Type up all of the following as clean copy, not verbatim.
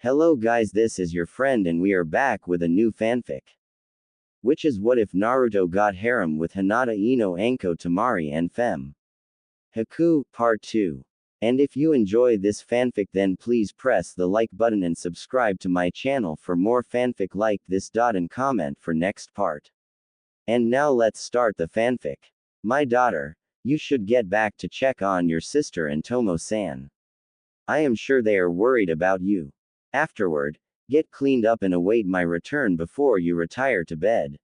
Hello guys, this is your friend and we are back with a new fanfic. Which is what if Naruto got harem with Hinata Ino Anko Temari and Fem. Haku, Part 2. And if you enjoy this fanfic then please press the like button and subscribe to my channel for more fanfic like this. And comment for next part. And now let's start the fanfic. My daughter, you should get back to check on your sister and Tomo-san. I am sure they are worried about you. Afterward, get cleaned up and await my return before you retire to bed.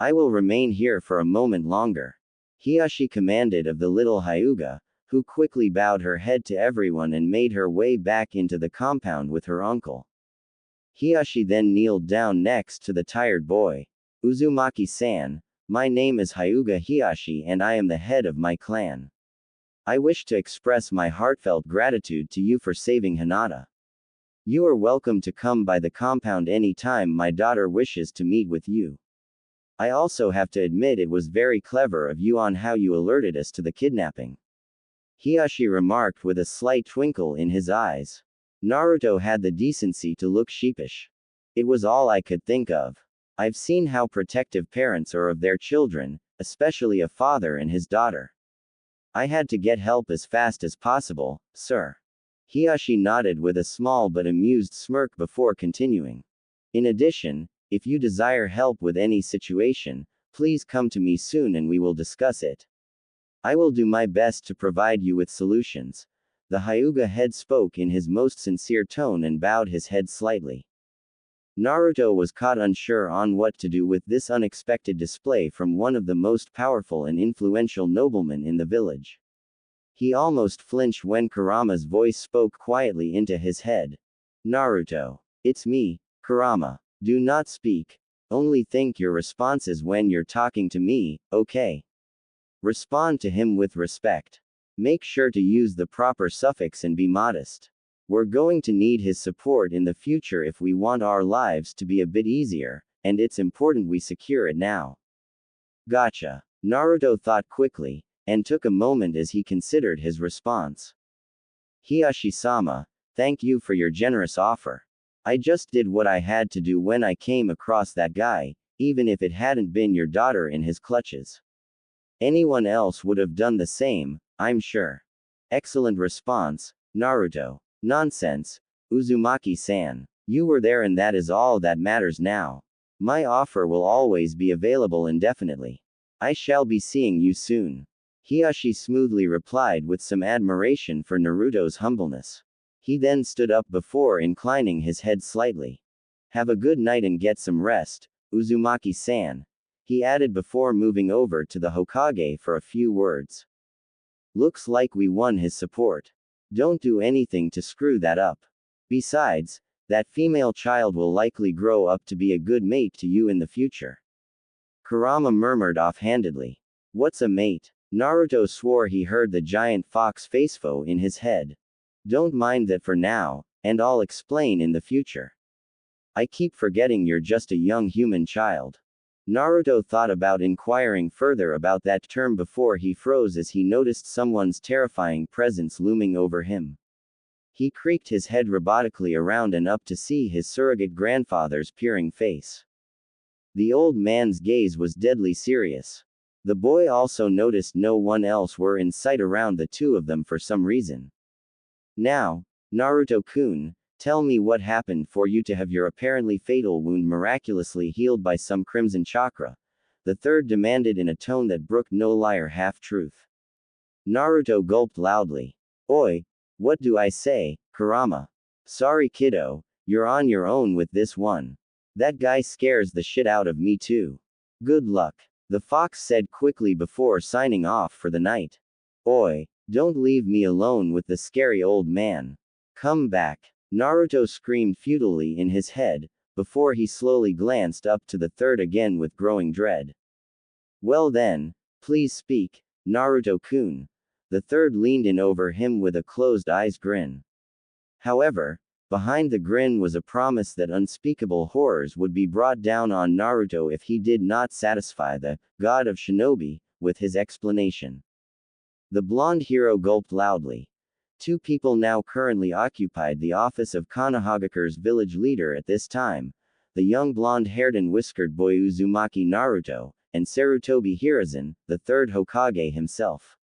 I will remain here for a moment longer. Hiashi commanded of the little Hyuga, who quickly bowed her head to everyone and made her way back into the compound with her uncle. Hiashi then kneeled down next to the tired boy. Uzumaki-san, my name is Hyuga Hiashi and I am the head of my clan. I wish to express my heartfelt gratitude to you for saving Hinata. You are welcome to come by the compound any time my daughter wishes to meet with you. I also have to admit it was very clever of you on how you alerted us to the kidnapping. Hiashi remarked with a slight twinkle in his eyes. Naruto had the decency to look sheepish. It was all I could think of. I've seen how protective parents are of their children, especially a father and his daughter. I had to get help as fast as possible, sir. Hiashi nodded with a small but amused smirk before continuing. In addition, if you desire help with any situation, please come to me soon and we will discuss it. I will do my best to provide you with solutions. The Hyuga head spoke in his most sincere tone and bowed his head slightly. Naruto was caught unsure on what to do with this unexpected display from one of the most powerful and influential noblemen in the village. He almost flinched when Kurama's voice spoke quietly into his head. Naruto. It's me, Kurama. Do not speak. Only think your responses when you're talking to me, okay? Respond to him with respect. Make sure to use the proper suffix and be modest. We're going to need his support in the future if we want our lives to be a bit easier, and it's important we secure it now. Gotcha. Naruto thought quickly, and took a moment as he considered his response. Hiashi-sama, thank you for your generous offer. I just did what I had to do when I came across that guy, even if it hadn't been your daughter in his clutches. Anyone else would have done the same, I'm sure. Excellent response, Naruto. Nonsense, Uzumaki-san. You were there and that is all that matters now. My offer will always be available indefinitely. I shall be seeing you soon. Hiashi smoothly replied with some admiration for Naruto's humbleness. He then stood up before inclining his head slightly. Have a good night and get some rest, Uzumaki-san. He added before moving over to the Hokage for a few words. Looks like we won his support. Don't do anything to screw that up. Besides, that female child will likely grow up to be a good mate to you in the future. Kurama murmured offhandedly. What's a mate? Naruto swore he heard the giant fox facefo in his head. Don't mind that for now, and I'll explain in the future. I keep forgetting you're just a young human child. Naruto thought about inquiring further about that term before he froze as he noticed someone's terrifying presence looming over him. He creaked his head robotically around and up to see his surrogate grandfather's peering face. The old man's gaze was deadly serious. The boy also noticed no one else were in sight around the two of them for some reason. Now, Naruto-kun, tell me what happened for you to have your apparently fatal wound miraculously healed by some crimson chakra, the third demanded in a tone that brooked no liar half-truth. Naruto gulped loudly. Oi, what do I say, Kurama? Sorry kiddo, you're on your own with this one. That guy scares the shit out of me too. Good luck. The fox said quickly before signing off for the night. Oi, don't leave me alone with the scary old man. Come back. Naruto screamed futilely in his head, before he slowly glanced up to the third again with growing dread. Well then, please speak, Naruto-kun. The third leaned in over him with a closed-eyes grin. However, behind the grin was a promise that unspeakable horrors would be brought down on Naruto if he did not satisfy the god of shinobi with his explanation. The blonde hero gulped loudly. Two people now currently occupied the office of Konohagakure's village leader at this time, the young blonde-haired and whiskered boy Uzumaki Naruto, and Sarutobi Hiruzen, the third Hokage himself.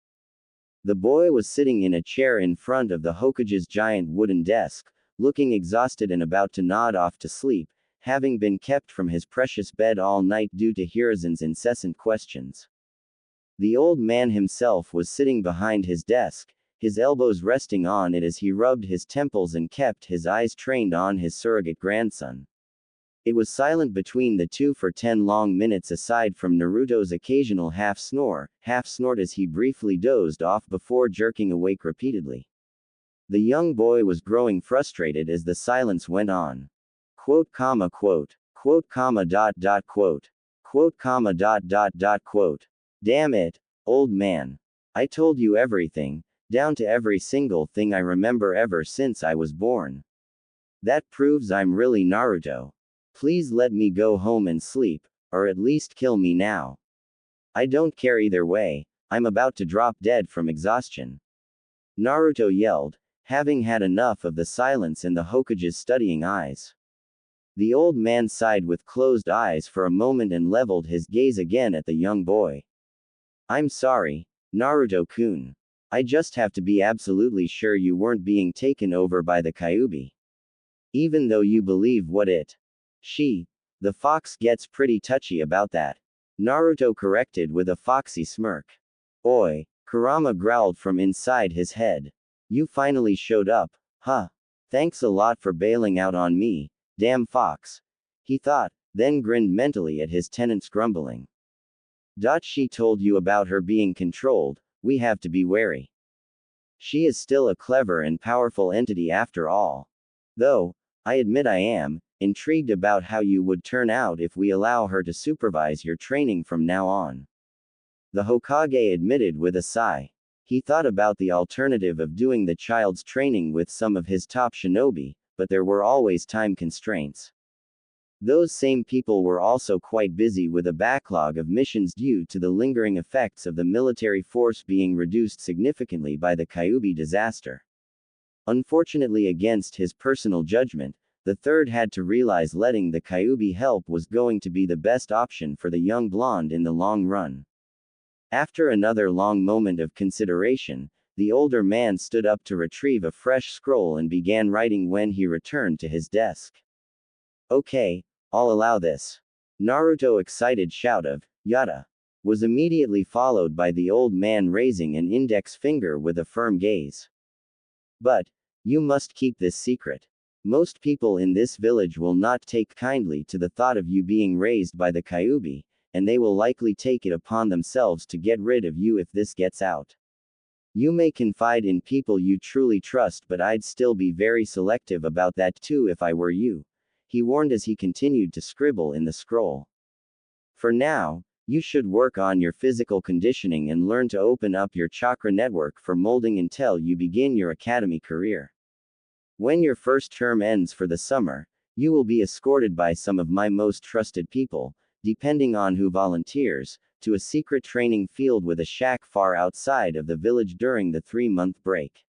The boy was sitting in a chair in front of the Hokage's giant wooden desk, looking exhausted and about to nod off to sleep, having been kept from his precious bed all night due to Hiruzen's incessant questions. The old man himself was sitting behind his desk, his elbows resting on it as he rubbed his temples and kept his eyes trained on his surrogate grandson. It was silent between the two for 10 long minutes aside from Naruto's occasional half-snore, half-snort as he briefly dozed off before jerking awake repeatedly. The young boy was growing frustrated as the silence went on. Quote, comma, quote. Quote, comma, dot, dot, quote. Quote, comma, dot, dot, dot, quote. Damn it, old man. I told you everything, down to every single thing I remember ever since I was born. That proves I'm really Naruto. Please let me go home and sleep, or at least kill me now. I don't care either way, I'm about to drop dead from exhaustion. Naruto yelled, having had enough of the silence and the Hokage's studying eyes. The old man sighed with closed eyes for a moment and leveled his gaze again at the young boy. I'm sorry, Naruto-kun. I just have to be absolutely sure you weren't being taken over by the Kyuubi. Even though you believe what it. The fox gets pretty touchy about that. Naruto corrected with a foxy smirk. Oi, Kurama growled from inside his head. You finally showed up, huh? Thanks a lot for bailing out on me, damn fox. He thought, then grinned mentally at his tenant's grumbling. She told you about her being controlled, we have to be wary. She is still a clever and powerful entity after all. Though, I admit I am intrigued about how you would turn out if we allow her to supervise your training from now on. The Hokage admitted with a sigh. He thought about the alternative of doing the child's training with some of his top shinobi, but there were always time constraints. Those same people were also quite busy with a backlog of missions due to the lingering effects of the military force being reduced significantly by the Kyuubi disaster. Unfortunately, against his personal judgment, the third had to realize letting the Kyuubi help was going to be the best option for the young blonde in the long run. After another long moment of consideration, the older man stood up to retrieve a fresh scroll and began writing when he returned to his desk. Okay, I'll allow this. Naruto's excited shout of, "Yada!" was immediately followed by the old man raising an index finger with a firm gaze. But, you must keep this secret. Most people in this village will not take kindly to the thought of you being raised by the Kyuubi, and they will likely take it upon themselves to get rid of you if this gets out. You may confide in people you truly trust, but I'd still be very selective about that too if I were you, he warned as he continued to scribble in the scroll. For now, you should work on your physical conditioning and learn to open up your chakra network for molding until you begin your academy career. When your first term ends for the summer, you will be escorted by some of my most trusted people, depending on who volunteers, to a secret training field with a shack far outside of the village during the 3-month break.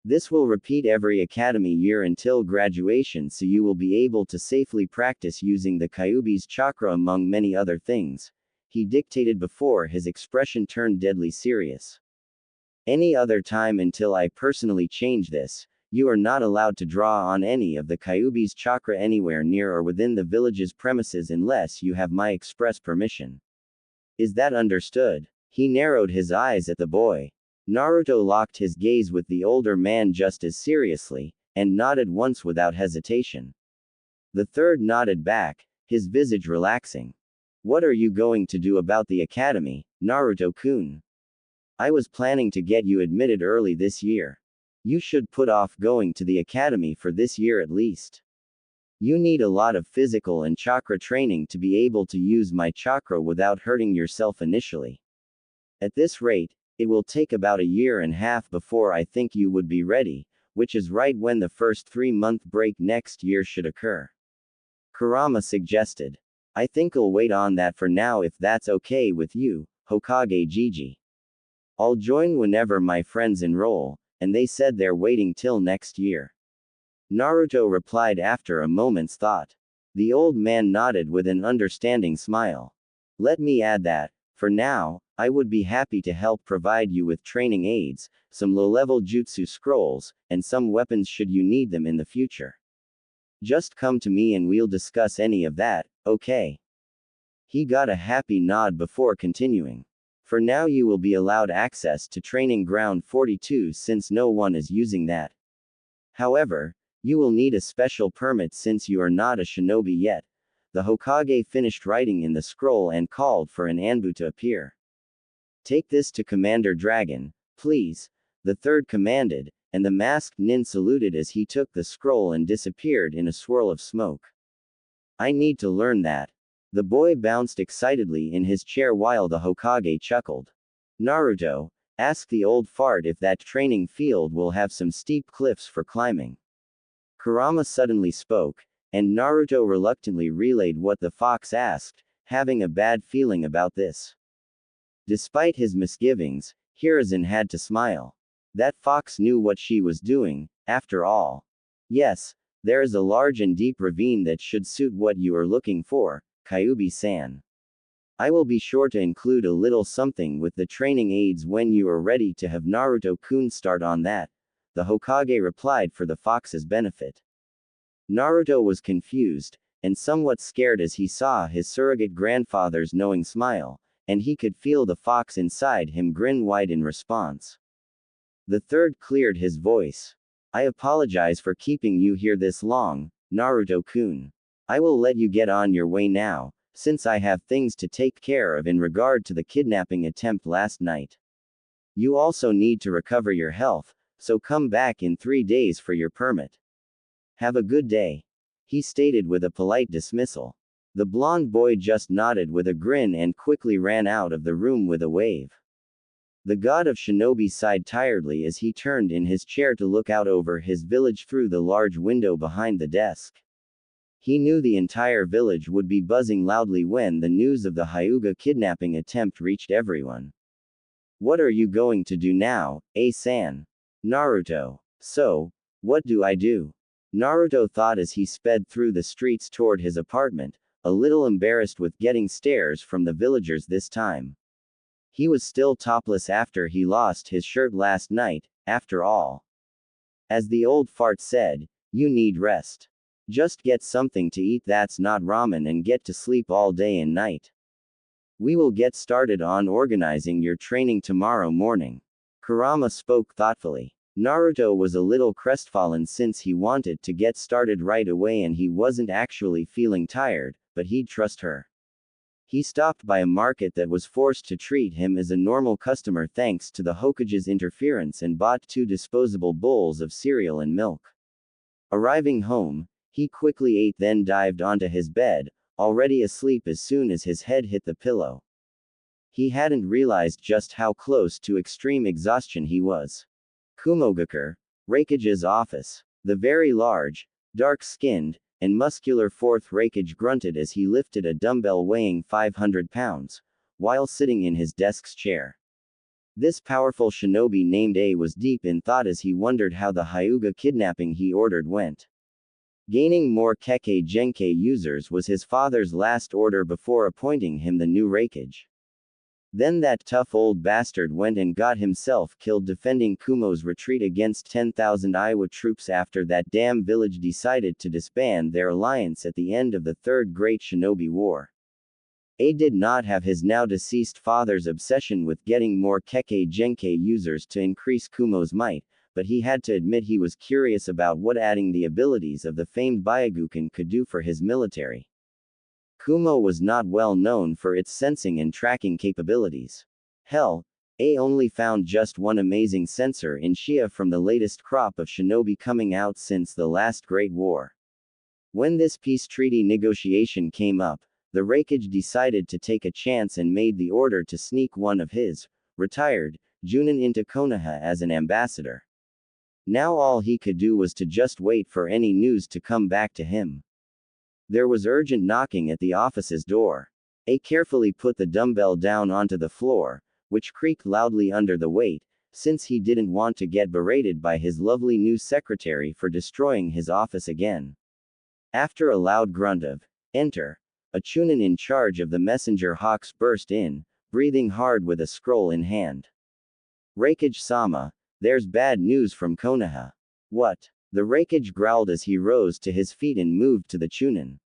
This will repeat every academy year until graduation, so you will be able to safely practice using the Kyuubi's chakra among many other things, he dictated before his expression turned deadly serious. Any other time until I personally change this, you are not allowed to draw on any of the Kyuubi's chakra anywhere near or within the village's premises unless you have my express permission. Is that understood? He narrowed his eyes at the boy. Naruto locked his gaze with the older man just as seriously, and nodded once without hesitation. The third nodded back, his visage relaxing. What are you going to do about the academy, Naruto-kun? I was planning to get you admitted early this year. You should put off going to the academy for this year at least. You need a lot of physical and chakra training to be able to use my chakra without hurting yourself initially. At this rate, it will take about a year and a half before I think you would be ready, which is right when the first 3-month break next year should occur. Kurama suggested. I think I'll wait on that for now if that's okay with you, Hokage Gigi. I'll join whenever my friends enroll, and they said they're waiting till next year. Naruto replied after a moment's thought. The old man nodded with an understanding smile. Let me add that, for now, I would be happy to help provide you with training aids, some low-level jutsu scrolls, and some weapons should you need them in the future. Just come to me and we'll discuss any of that, okay? He got a happy nod before continuing. For now you will be allowed access to Training Ground 42 since no one is using that. However, you will need a special permit since you are not a shinobi yet. The Hokage finished writing in the scroll and called for an Anbu to appear. Take this to Commander Dragon, please, the third commanded, and the masked nin saluted as he took the scroll and disappeared in a swirl of smoke. I need to learn that. The boy bounced excitedly in his chair while the Hokage chuckled. Naruto, ask the old fart if that training field will have some steep cliffs for climbing. Kurama suddenly spoke, and Naruto reluctantly relayed what the fox asked, having a bad feeling about this. Despite his misgivings, Hiruzen had to smile. That fox knew what she was doing, after all. Yes, there is a large and deep ravine that should suit what you are looking for, Kyuubi-san. I will be sure to include a little something with the training aids when you are ready to have Naruto-kun start on that, the Hokage replied for the fox's benefit. Naruto was confused, and somewhat scared as he saw his surrogate grandfather's knowing smile, and he could feel the fox inside him grin wide in response. The third cleared his voice. I apologize for keeping you here this long, Naruto-kun. I will let you get on your way now, since I have things to take care of in regard to the kidnapping attempt last night. You also need to recover your health, so come back in 3 days for your permit. Have a good day, he stated with a polite dismissal. The blonde boy just nodded with a grin and quickly ran out of the room with a wave. The god of shinobi sighed tiredly as he turned in his chair to look out over his village through the large window behind the desk. He knew the entire village would be buzzing loudly when the news of the Hyuga kidnapping attempt reached everyone. What are you going to do now, san? Naruto. So, what do I do? Naruto thought as he sped through the streets toward his apartment, a little embarrassed with getting stares from the villagers this time. He was still topless after he lost his shirt last night, after all. As the old fart said, you need rest. Just get something to eat that's not ramen and get to sleep all day and night. We will get started on organizing your training tomorrow morning. Kurama spoke thoughtfully. Naruto was a little crestfallen since he wanted to get started right away and he wasn't actually feeling tired, but he'd trust her. He stopped by a market that was forced to treat him as a normal customer thanks to the Hokage's interference and bought 2 disposable bowls of cereal and milk. Arriving home, he quickly ate then dived onto his bed, already asleep as soon as his head hit the pillow. He hadn't realized just how close to extreme exhaustion he was. Kumogakure, Raikage's office. The very large, dark-skinned, and muscular fourth Raikage grunted as he lifted a dumbbell weighing 500 pounds, while sitting in his desk's chair. This powerful shinobi named A was deep in thought as he wondered how the Hyuga kidnapping he ordered went. Gaining more Kekkei Genkei users was his father's last order before appointing him the new Raikage. Then that tough old bastard went and got himself killed defending Kumo's retreat against 10,000 Iowa troops after that damn village decided to disband their alliance at the end of the Third Great Shinobi War. A did not have his now deceased father's obsession with getting more Kekkei Genkei users to increase Kumo's might, but he had to admit he was curious about what adding the abilities of the famed Byakugan could do for his military. Kumo was not well known for its sensing and tracking capabilities. Hell, A only found just one amazing sensor in Shia from the latest crop of shinobi coming out since the last Great War. When this peace treaty negotiation came up, the Raikage decided to take a chance and made the order to sneak one of his, retired, Junin into Konoha as an ambassador. Now all he could do was to just wait for any news to come back to him. There was urgent knocking at the office's door. A carefully put the dumbbell down onto the floor, which creaked loudly under the weight, since he didn't want to get berated by his lovely new secretary for destroying his office again. After a loud grunt of, "Enter," a chunin in charge of the messenger hawks burst in, breathing hard with a scroll in hand. "Raikage-sama, there's bad news from Konoha." "What?" The Raikage growled as he rose to his feet and moved to the chunin.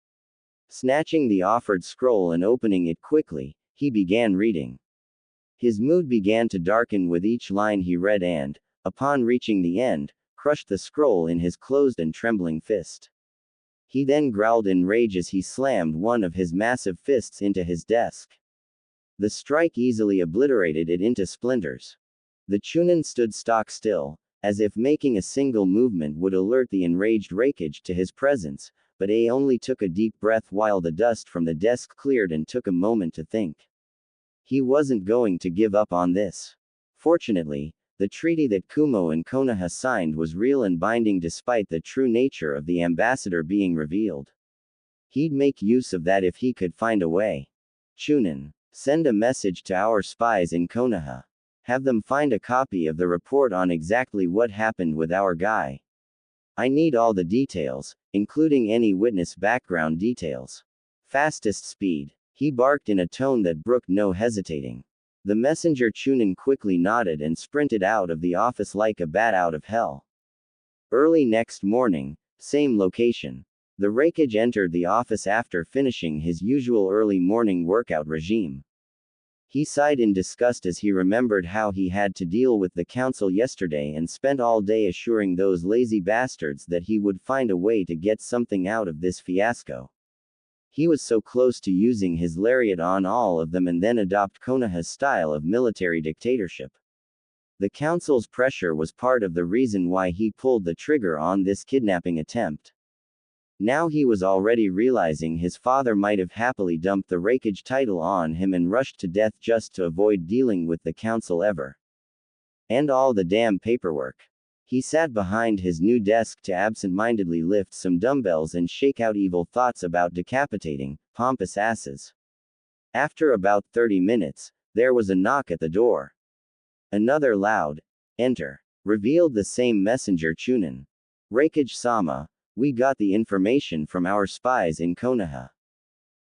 Snatching the offered scroll and opening it quickly, he began reading. His mood began to darken with each line he read and, upon reaching the end, crushed the scroll in his closed and trembling fist. He then growled in rage as he slammed one of his massive fists into his desk. The strike easily obliterated it into splinters. The chunin stood stock still, as if making a single movement would alert the enraged Raikage to his presence, but he only took a deep breath while the dust from the desk cleared and took a moment to think. He wasn't going to give up on this. Fortunately, the treaty that Kumo and Konoha signed was real and binding despite the true nature of the ambassador being revealed. He'd make use of that if he could find a way. "Chunin, send a message to our spies in Konoha. Have them find a copy of the report on exactly what happened with our guy. I need all the details, including any witness background details. Fastest speed," he barked in a tone that brooked no hesitating. The messenger chunin quickly nodded and sprinted out of the office like a bat out of hell. Early next morning, same location. The Raikage entered the office after finishing his usual early morning workout regime. He sighed in disgust as he remembered how he had to deal with the council yesterday and spent all day assuring those lazy bastards that he would find a way to get something out of this fiasco. He was so close to using his lariat on all of them and then adopt Konoha's style of military dictatorship. The council's pressure was part of the reason why he pulled the trigger on this kidnapping attempt. Now he was already realizing his father might have happily dumped the Raikage title on him and rushed to death just to avoid dealing with the council ever. And all the damn paperwork. He sat behind his new desk to absent-mindedly lift some dumbbells and shake out evil thoughts about decapitating pompous asses. After about 30 minutes, there was a knock at the door. Another loud, "Enter," revealed the same messenger chunin. "Raikage-sama, we got the information from our spies in Konoha.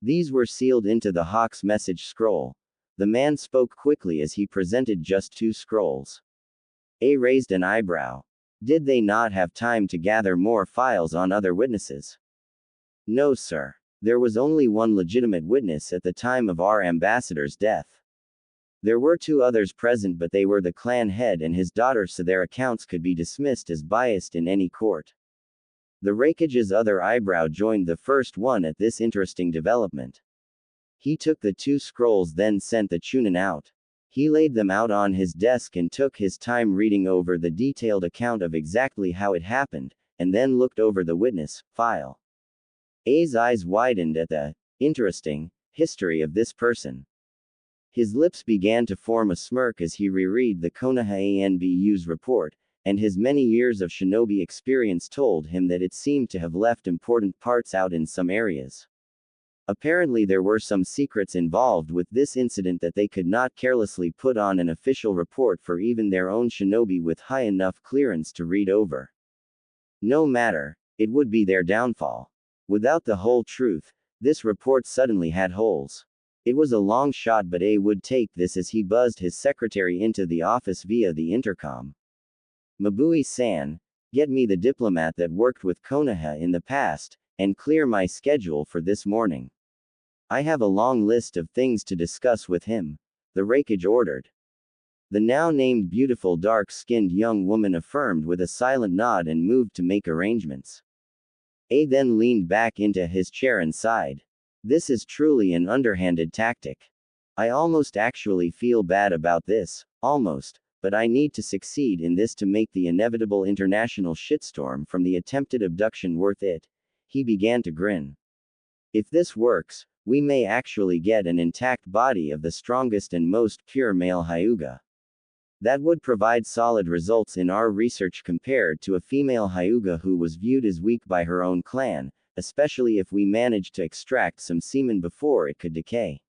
These were sealed into the Hawk's message scroll." The man spoke quickly as he presented just 2 scrolls. A raised an eyebrow. Did they not have time to gather more files on other witnesses? "No, sir. There was only one legitimate witness at the time of our ambassador's death. There were 2 others present, but they were the clan head and his daughter, so their accounts could be dismissed as biased in any court." The Raikage's other eyebrow joined the first one at this interesting development. He took the 2 scrolls, then sent the chunin out. He laid them out on his desk and took his time reading over the detailed account of exactly how it happened, and then looked over the witness file. A's eyes widened at the interesting history of this person. His lips began to form a smirk as he reread the Konoha ANBU's report, and his many years of shinobi experience told him that it seemed to have left important parts out in some areas. Apparently there were some secrets involved with this incident that they could not carelessly put on an official report for even their own shinobi with high enough clearance to read over. No matter, it would be their downfall. Without the whole truth, this report suddenly had holes. It was a long shot, but A would take this as he buzzed his secretary into the office via the intercom. "Mabui-san, get me the diplomat that worked with Konoha in the past, and clear my schedule for this morning. I have a long list of things to discuss with him," the Raikage ordered. The now named beautiful dark-skinned young woman affirmed with a silent nod and moved to make arrangements. A then leaned back into his chair and sighed. "This is truly an underhanded tactic. I almost actually feel bad about this, almost, but I need to succeed in this to make the inevitable international shitstorm from the attempted abduction worth it." He began to grin. "If this works, we may actually get an intact body of the strongest and most pure male Hyuga. That would provide solid results in our research compared to a female Hyuga who was viewed as weak by her own clan, especially if we managed to extract some semen before it could decay.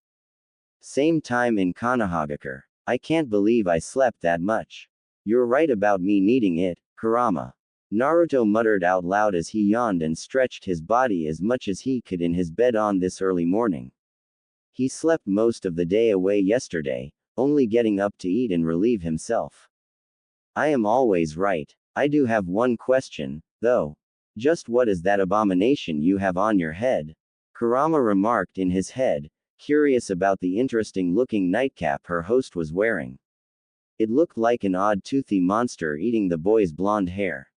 Same time in Konohagakure. I can't believe I slept that much. You're right about me needing it, Kurama. Naruto muttered out loud as he yawned and stretched his body as much as he could in his bed on this early morning. He slept most of the day away yesterday, only getting up to eat and relieve himself. I am always right. I do have one question, though. Just what is that abomination you have on your head? Kurama remarked in his head, curious about the interesting-looking nightcap her host was wearing. It looked like an odd toothy monster eating the boy's blonde hair.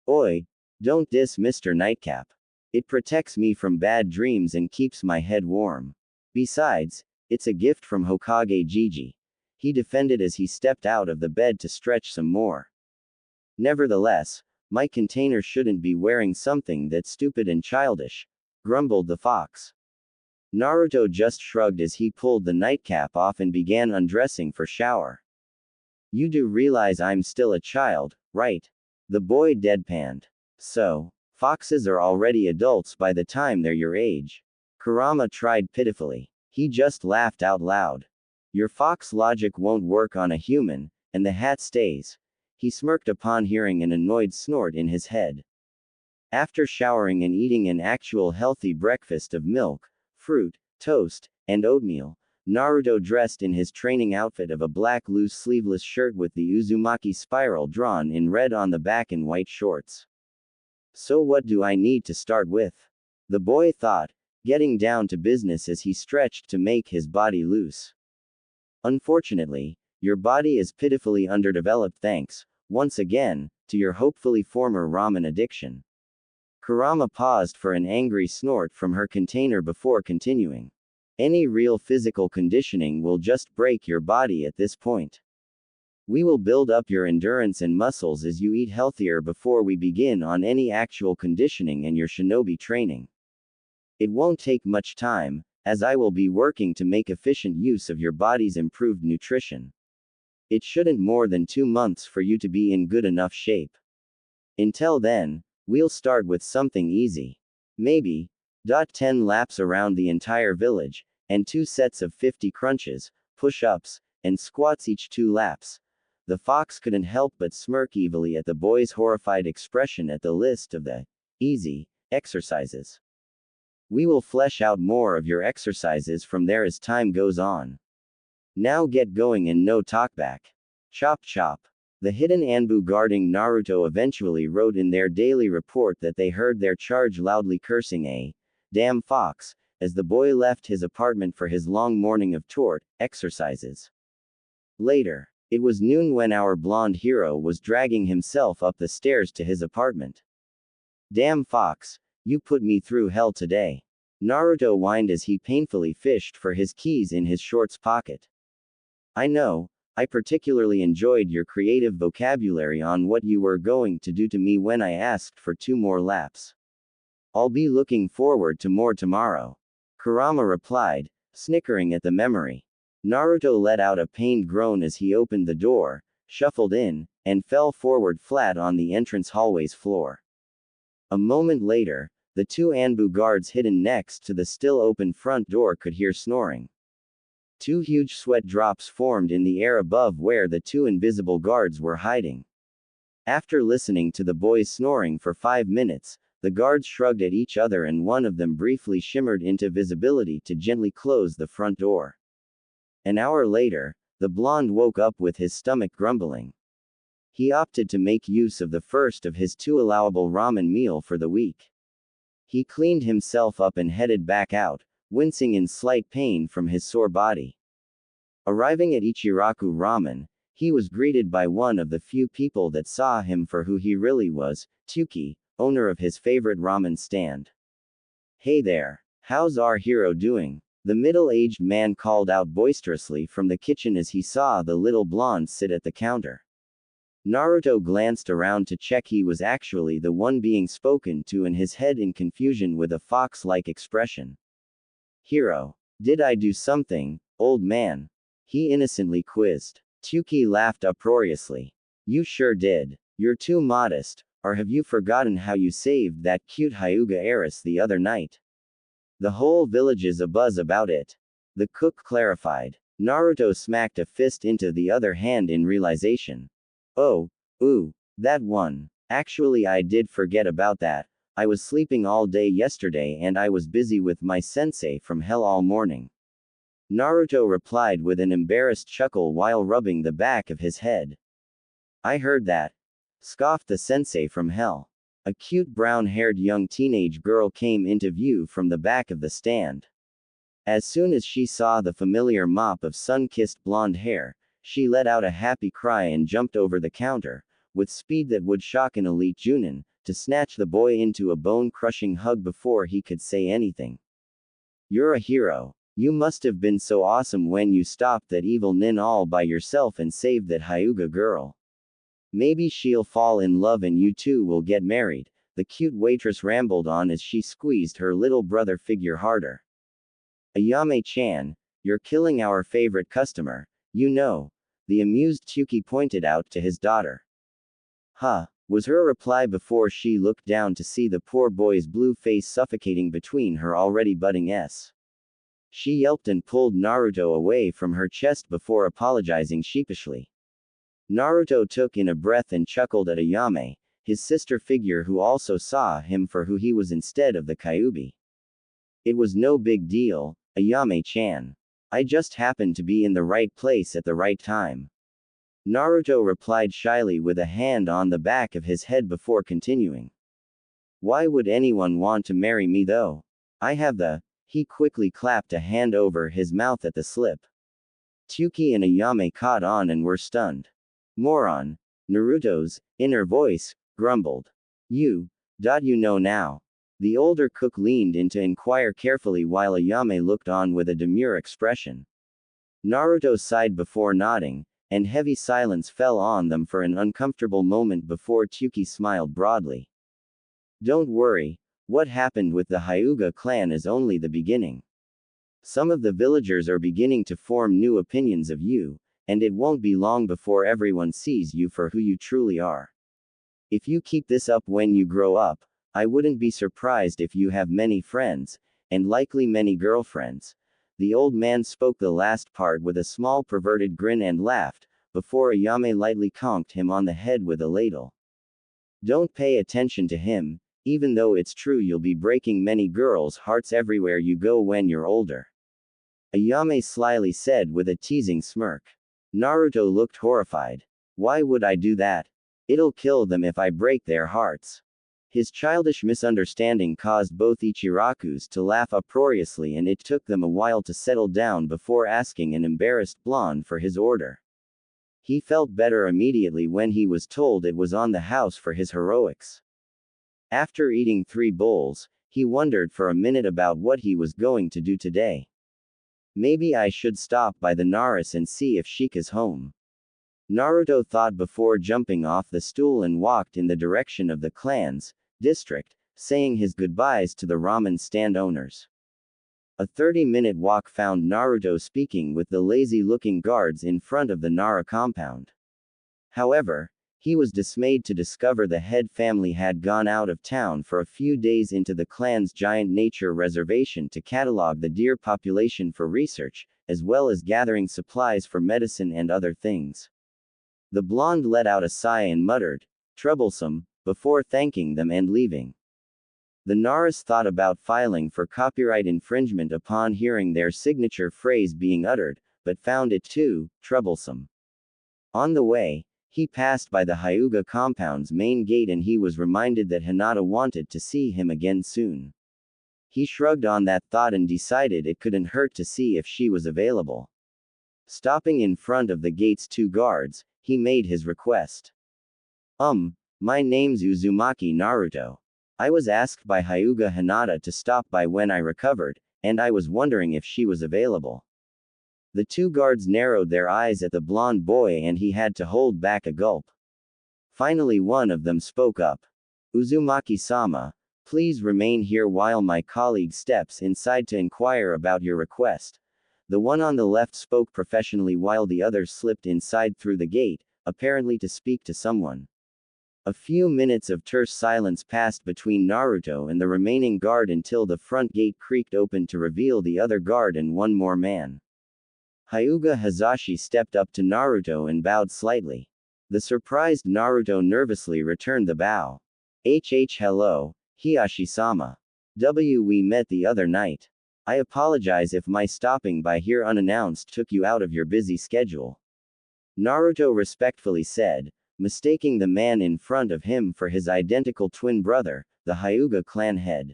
Oi, don't diss Mr. Nightcap. It protects me from bad dreams and keeps my head warm. Besides, it's a gift from Hokage Gigi. He defended as he stepped out of the bed to stretch some more. Nevertheless, my container shouldn't be wearing something that's stupid and childish, grumbled the fox. Naruto just shrugged as he pulled the nightcap off and began undressing for shower. You do realize I'm still a child, right? The boy deadpanned. So, foxes are already adults by the time they're your age. Kurama tried pitifully. He just laughed out loud. Your fox logic won't work on a human, and the hat stays. He smirked upon hearing an annoyed snort in his head. After showering and eating an actual healthy breakfast of milk, fruit, toast, and oatmeal, Naruto dressed in his training outfit of a black loose sleeveless shirt with the Uzumaki spiral drawn in red on the back and white shorts. So what do I need to start with? The boy thought, getting down to business as he stretched to make his body loose. Unfortunately, your body is pitifully underdeveloped thanks, once again, to your hopefully former ramen addiction. Kurama paused for an angry snort from her container before continuing. Any real physical conditioning will just break your body at this point. We will build up your endurance and muscles as you eat healthier before we begin on any actual conditioning and your shinobi training. It won't take much time, as I will be working to make efficient use of your body's improved nutrition. It shouldn't more than 2 months for you to be in good enough shape. Until then, we'll start with something easy. Maybe 10 laps around the entire village, and 2 sets of 50 crunches, push-ups, and squats each 2 laps. The fox couldn't help but smirk evilly at the boy's horrified expression at the list of the easy exercises. We will flesh out more of your exercises from there as time goes on. Now get going and no talkback. Chop chop. The hidden Anbu guarding Naruto eventually wrote in their daily report that they heard their charge loudly cursing a damn fox, as the boy left his apartment for his long morning of tort exercises. Later, it was noon when our blonde hero was dragging himself up the stairs to his apartment. Damn fox, you put me through hell today. Naruto whined as he painfully fished for his keys in his shorts pocket. I know, I particularly enjoyed your creative vocabulary on what you were going to do to me when I asked for 2 more laps. I'll be looking forward to more tomorrow. Kurama replied, snickering at the memory. Naruto let out a pained groan as he opened the door, shuffled in, and fell forward flat on the entrance hallway's floor. A moment later, the 2 Anbu guards hidden next to the still open front door could hear snoring. 2 huge sweat drops formed in the air above where the 2 invisible guards were hiding. After listening to the boys snoring for 5 minutes, the guards shrugged at each other and one of them briefly shimmered into visibility to gently close the front door. An hour later, the blonde woke up with his stomach grumbling. He opted to make use of the first of his 2 allowable ramen meal for the week. He cleaned himself up and headed back out, wincing in slight pain from his sore body. Arriving at Ichiraku Ramen, he was greeted by one of the few people that saw him for who he really was, Tsuki, owner of his favorite ramen stand. Hey there, how's our hero doing? The middle-aged man called out boisterously from the kitchen as he saw the little blonde sit at the counter. Naruto glanced around to check he was actually the one being spoken to and his head in confusion with a fox-like expression. Hero, did I do something, old man? He innocently quizzed. Tsuki laughed uproariously. You sure did. You're too modest, or have you forgotten how you saved that cute Hyuga heiress the other night? The whole village is abuzz about it. The cook clarified. Naruto smacked a fist into the other hand in realization. Oh, ooh, that one. Actually, I did forget about that. I was sleeping all day yesterday and I was busy with my sensei from hell all morning. Naruto replied with an embarrassed chuckle while rubbing the back of his head. I heard that, scoffed the sensei from hell. A cute brown-haired young teenage girl came into view from the back of the stand. As soon as she saw the familiar mop of sun-kissed blonde hair, she let out a happy cry and jumped over the counter, with speed that would shock an elite Junin, to snatch the boy into a bone-crushing hug before he could say anything. You're a hero. You must have been so awesome when you stopped that evil nin all by yourself and saved that Hyuga girl. Maybe she'll fall in love and you two will get married, the cute waitress rambled on as she squeezed her little brother figure harder. Ayame-chan, you're killing our favorite customer, you know, the amused Tsuki pointed out to his daughter. Huh, was her reply before she looked down to see the poor boy's blue face suffocating between her already budding S. She yelped and pulled Naruto away from her chest before apologizing sheepishly. Naruto took in a breath and chuckled at Ayame, his sister figure who also saw him for who he was instead of the Kyuubi. It was no big deal, Ayame-chan. I just happened to be in the right place at the right time. Naruto replied shyly with a hand on the back of his head before continuing. Why would anyone want to marry me though? I have the. He quickly clapped a hand over his mouth at the slip. Tsuki and Ayame caught on and were stunned. Moron. Naruto's inner voice grumbled. You know now. The older cook leaned in to inquire carefully while Ayame looked on with a demure expression. Naruto sighed before nodding, and heavy silence fell on them for an uncomfortable moment before Tsuki smiled broadly. Don't worry, what happened with the Hyuga clan is only the beginning. Some of the villagers are beginning to form new opinions of you, and it won't be long before everyone sees you for who you truly are. If you keep this up when you grow up, I wouldn't be surprised if you have many friends, and likely many girlfriends. The old man spoke the last part with a small perverted grin and laughed, before Ayame lightly conked him on the head with a ladle. Don't pay attention to him, even though it's true you'll be breaking many girls' hearts everywhere you go when you're older. Ayame slyly said with a teasing smirk. Naruto looked horrified. Why would I do that? It'll kill them if I break their hearts. His childish misunderstanding caused both Ichirakus to laugh uproariously and it took them a while to settle down before asking an embarrassed blonde for his order. He felt better immediately when he was told it was on the house for his heroics. After eating 3 bowls, he wondered for a minute about what he was going to do today. Maybe I should stop by the Naris and see if Shika's home. Naruto thought before jumping off the stool and walked in the direction of the clan's district, saying his goodbyes to the ramen stand owners. A 30-minute walk found Naruto speaking with the lazy-looking guards in front of the Nara compound. However, he was dismayed to discover the head family had gone out of town for a few days into the clan's giant nature reservation to catalog the deer population for research, as well as gathering supplies for medicine and other things. The blonde let out a sigh and muttered, "Troublesome," before thanking them and leaving. The Naras thought about filing for copyright infringement upon hearing their signature phrase being uttered, but found it too troublesome. On the way, he passed by the Hyuga compound's main gate and he was reminded that Hinata wanted to see him again soon. He shrugged on that thought and decided it couldn't hurt to see if she was available. Stopping in front of the gate's 2 guards, he made his request. My name's Uzumaki Naruto. I was asked by Hyuga Hinata to stop by when I recovered, and I was wondering if she was available. The 2 guards narrowed their eyes at the blonde boy and he had to hold back a gulp. Finally one of them spoke up. Uzumaki-sama, please remain here while my colleague steps inside to inquire about your request. The one on the left spoke professionally while the others slipped inside through the gate, apparently to speak to someone. A few minutes of terse silence passed between Naruto and the remaining guard until the front gate creaked open to reveal the other guard and one more man. Hyuga Hazashi stepped up to Naruto and bowed slightly. The surprised Naruto nervously returned the bow. Hello, Hiashi-sama. We met the other night. I apologize if my stopping by here unannounced took you out of your busy schedule. Naruto respectfully said, mistaking the man in front of him for his identical twin brother, the Hyuga clan head.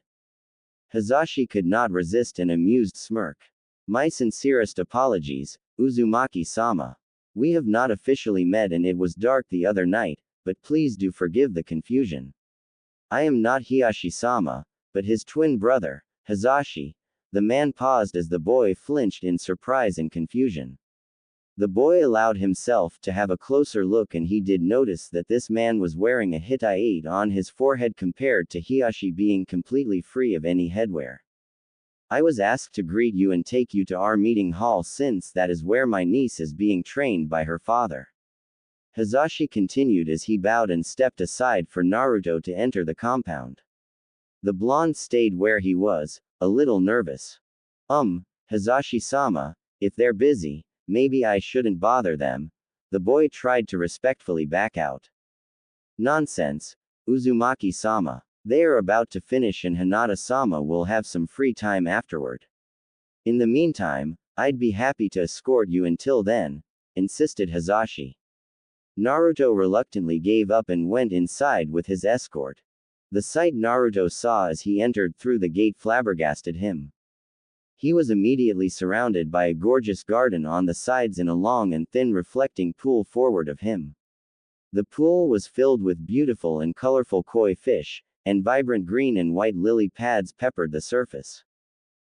Hazashi could not resist an amused smirk. My sincerest apologies, Uzumaki-sama. We have not officially met and it was dark the other night, but please do forgive the confusion. I am not Hiashi-sama, but his twin brother, Hazashi. The man paused as the boy flinched in surprise and confusion. The boy allowed himself to have a closer look and he did notice that this man was wearing a hitai on his forehead compared to Hiashi being completely free of any headwear. I was asked to greet you and take you to our meeting hall since that is where my niece is being trained by her father. Hazashi continued as he bowed and stepped aside for Naruto to enter the compound. The blonde stayed where he was, a little nervous. Hazashi-sama, if they're busy, maybe I shouldn't bother them. The boy tried to respectfully back out. Nonsense, Uzumaki-sama. They are about to finish and Hinata-sama will have some free time afterward. In the meantime, I'd be happy to escort you until then, insisted Hazashi. Naruto reluctantly gave up and went inside with his escort. The sight Naruto saw as he entered through the gate flabbergasted him. He was immediately surrounded by a gorgeous garden on the sides and a long and thin reflecting pool forward of him. The pool was filled with beautiful and colorful koi fish, and vibrant green and white lily pads peppered the surface.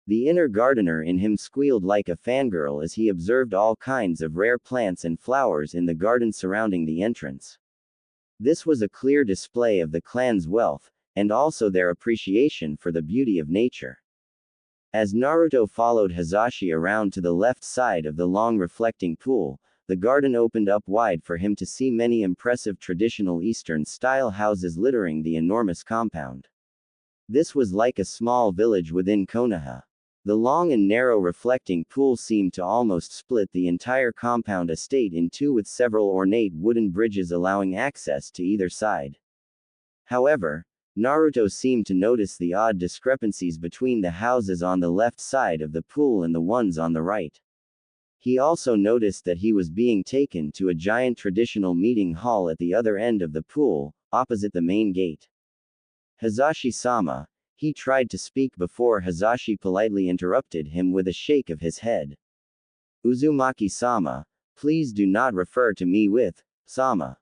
The inner gardener in him squealed like a fangirl as he observed all kinds of rare plants and flowers in the garden surrounding the entrance. This was a clear display of the clan's wealth, and also their appreciation for the beauty of nature. As Naruto followed Hazashi around to the left side of the long reflecting pool, the garden opened up wide for him to see many impressive traditional Eastern-style houses littering the enormous compound. This was like a small village within Konoha. The long and narrow reflecting pool seemed to almost split the entire compound estate in two with several ornate wooden bridges allowing access to either side. However, Naruto seemed to notice the odd discrepancies between the houses on the left side of the pool and the ones on the right. He also noticed that he was being taken to a giant traditional meeting hall at the other end of the pool, opposite the main gate. Hazashi-sama. He tried to speak before Hazashi politely interrupted him with a shake of his head. Uzumaki-sama, please do not refer to me with, sama.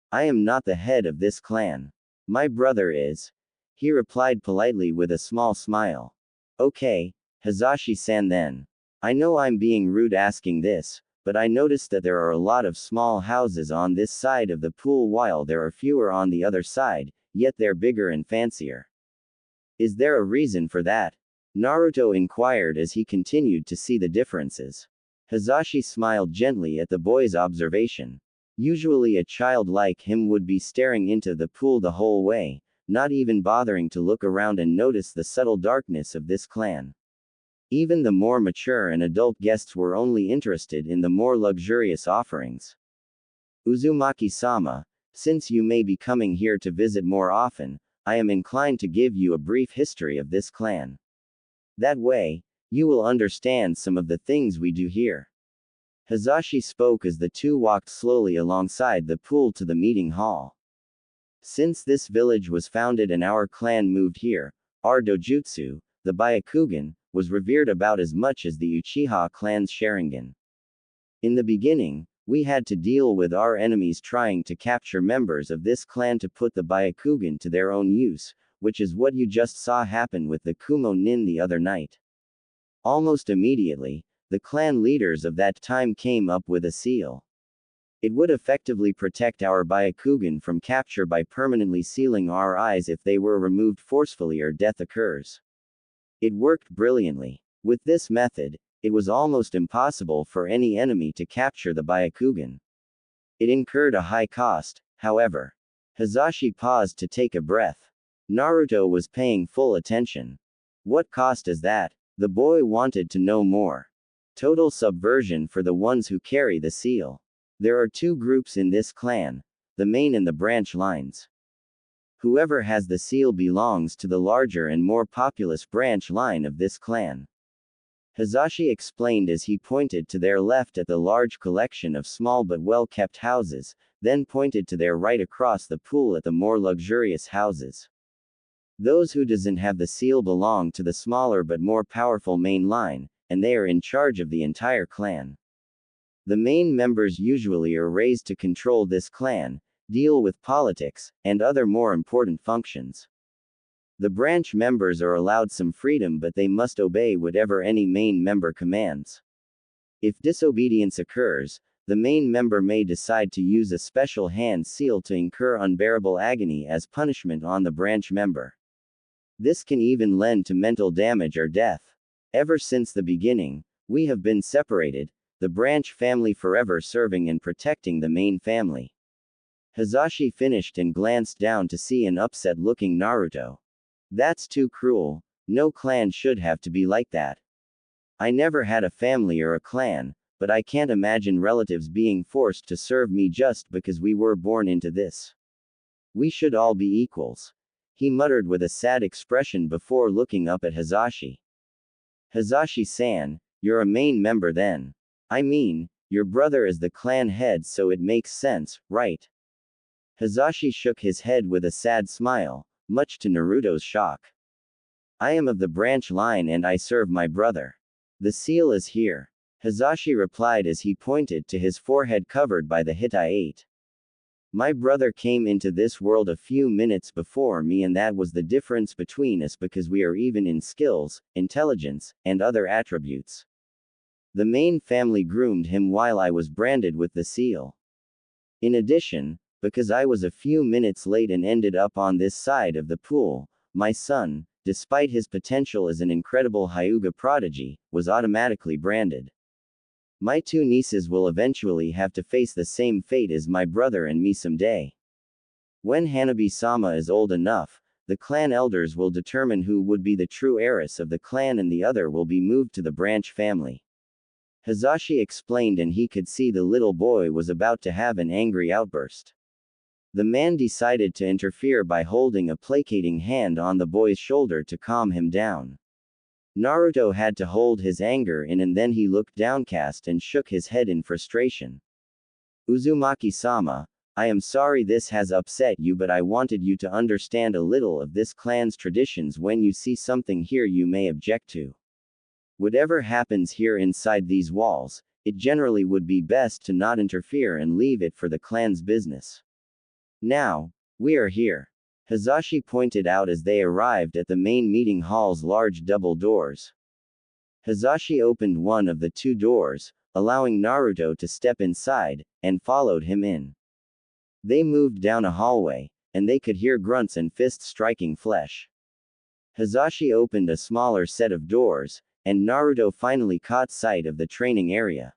I am not the head of this clan. My brother is. He replied politely with a small smile. Okay, Hazashi-san then. I know I'm being rude asking this, but I noticed that there are a lot of small houses on this side of the pool while there are fewer on the other side, yet they're bigger and fancier. Is there a reason for that? Naruto inquired as he continued to see the differences. Hazashi smiled gently at the boy's observation. Usually a child like him would be staring into the pool the whole way, not even bothering to look around and notice the subtle darkness of this clan. Even the more mature and adult guests were only interested in the more luxurious offerings. Uzumaki-sama, since you may be coming here to visit more often, I am inclined to give you a brief history of this clan. That way, you will understand some of the things we do here. Hazashi spoke as the two walked slowly alongside the pool to the meeting hall. Since this village was founded and our clan moved here, our dojutsu, the Byakugan, was revered about as much as the Uchiha clan's Sharingan. In the beginning, we had to deal with our enemies trying to capture members of this clan to put the Byakugan to their own use, which is what you just saw happen with the Kumo Nin the other night. Almost immediately, the clan leaders of that time came up with a seal. It would effectively protect our Byakugan from capture by permanently sealing our eyes if they were removed forcefully or death occurs. It worked brilliantly. With this method, it was almost impossible for any enemy to capture the Byakugan. It incurred a high cost, however. Hazashi paused to take a breath. Naruto was paying full attention. What cost is that? The boy wanted to know more. Total subversion for the ones who carry the seal. There are two groups in this clan, the main and the branch lines. Whoever has the seal belongs to the larger and more populous branch line of this clan. Hazashi explained as he pointed to their left at the large collection of small but well-kept houses, then pointed to their right across the pool at the more luxurious houses. Those who doesn't have the seal belong to the smaller but more powerful main line, and they are in charge of the entire clan. The main members usually are raised to control this clan, deal with politics, and other more important functions. The branch members are allowed some freedom, but they must obey whatever any main member commands. If disobedience occurs, the main member may decide to use a special hand seal to incur unbearable agony as punishment on the branch member. This can even lend to mental damage or death. Ever since the beginning, we have been separated, the branch family forever serving and protecting the main family. Hazashi finished and glanced down to see an upset-looking Naruto. That's too cruel. No clan should have to be like that. I never had a family or a clan, but I can't imagine relatives being forced to serve me just because we were born into this. We should all be equals. He muttered with a sad expression before looking up at Hazashi. Hazashi-san, you're a main member then. I mean, your brother is the clan head, so it makes sense, right? Hazashi shook his head with a sad smile, much to Naruto's shock. I am of the branch line and I serve my brother. The seal is here. Hazashi replied as he pointed to his forehead covered by the Hittite. My brother came into this world a few minutes before me, and that was the difference between us because we are even in skills, intelligence, and other attributes. The main family groomed him while I was branded with the seal. In addition, because I was a few minutes late and ended up on this side of the pool, my son, despite his potential as an incredible Hyuga prodigy, was automatically branded. My two nieces will eventually have to face the same fate as my brother and me someday. When Hanabi-sama is old enough, the clan elders will determine who would be the true heiress of the clan and the other will be moved to the branch family. Hazashi explained, and he could see the little boy was about to have an angry outburst. The man decided to interfere by holding a placating hand on the boy's shoulder to calm him down. Naruto had to hold his anger in, and then he looked downcast and shook his head in frustration. Uzumaki-sama, I am sorry this has upset you, but I wanted you to understand a little of this clan's traditions. When you see something here you may object to. Whatever happens here inside these walls, it generally would be best to not interfere and leave it for the clan's business. Now, we are here. Hazashi pointed out as they arrived at the main meeting hall's large double doors. Hazashi opened one of the two doors, allowing Naruto to step inside, and followed him in. They moved down a hallway, and they could hear grunts and fists striking flesh. Hazashi opened a smaller set of doors, and Naruto finally caught sight of the training area.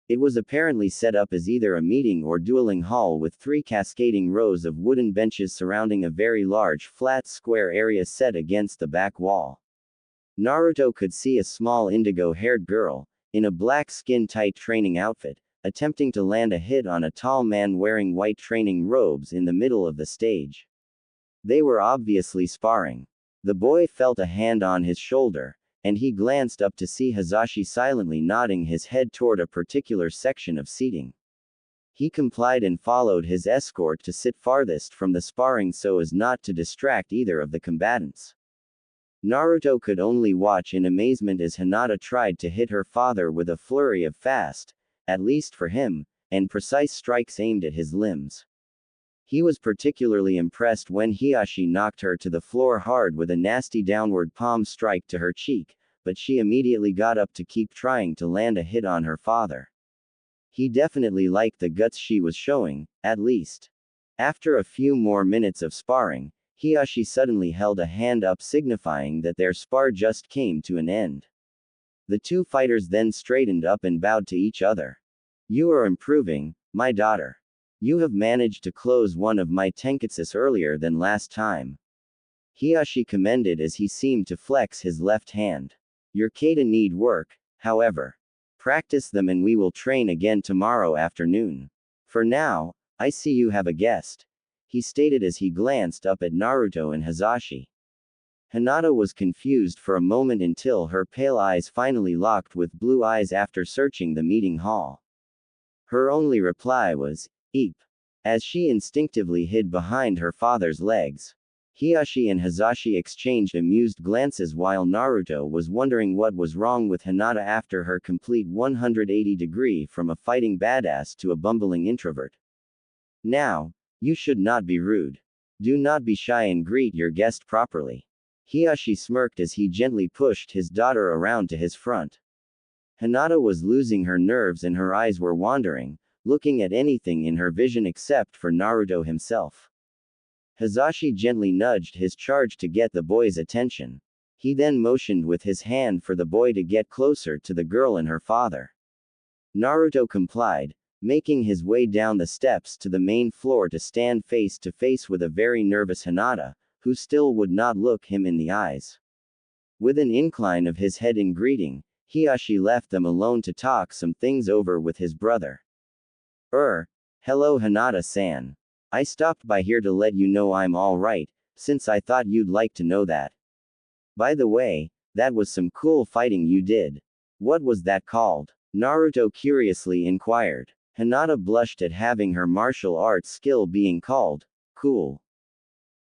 It was apparently set up as either a meeting or dueling hall with 3 cascading rows of wooden benches surrounding a very large flat square area set against the back wall. Naruto could see a small indigo-haired girl, in a black skin-tight training outfit, attempting to land a hit on a tall man wearing white training robes in the middle of the stage. They were obviously sparring. The boy felt a hand on his shoulder, and he glanced up to see Hazashi silently nodding his head toward a particular section of seating. He complied and followed his escort to sit farthest from the sparring so as not to distract either of the combatants. Naruto could only watch in amazement as Hinata tried to hit her father with a flurry of fast, at least for him, and precise strikes aimed at his limbs. He was particularly impressed when Hiashi knocked her to the floor hard with a nasty downward palm strike to her cheek, but she immediately got up to keep trying to land a hit on her father. He definitely liked the guts she was showing, at least. After a few more minutes of sparring, Hiashi suddenly held a hand up signifying that their spar just came to an end. The two fighters then straightened up and bowed to each other. You are improving, my daughter. You have managed to close one of my tenketsus earlier than last time. Hiashi commended as he seemed to flex his left hand. Your kata need work, however. Practice them and we will train again tomorrow afternoon. For now, I see you have a guest, he stated as he glanced up at Naruto and Hazashi. Hinata was confused for a moment until her pale eyes finally locked with blue eyes after searching the meeting hall. Her only reply was, "Eep," as she instinctively hid behind her father's legs. Hiashi and Hazashi exchanged amused glances while Naruto was wondering what was wrong with Hinata after her complete 180-degree from a fighting badass to a bumbling introvert. Now, you should not be rude. Do not be shy and greet your guest properly. Hiashi smirked as he gently pushed his daughter around to his front. Hinata was losing her nerves and her eyes were wandering, looking at anything in her vision except for Naruto himself. Hazashi gently nudged his charge to get the boy's attention. He then motioned with his hand for the boy to get closer to the girl and her father. Naruto complied, making his way down the steps to the main floor to stand face to face with a very nervous Hinata, who still would not look him in the eyes. With an incline of his head in greeting, Hiashi left them alone to talk some things over with his brother. Hello Hinata-san. I stopped by here to let you know I'm alright, since I thought you'd like to know that. By the way, that was some cool fighting you did. What was that called? Naruto curiously inquired. Hinata blushed at having her martial arts skill being called cool.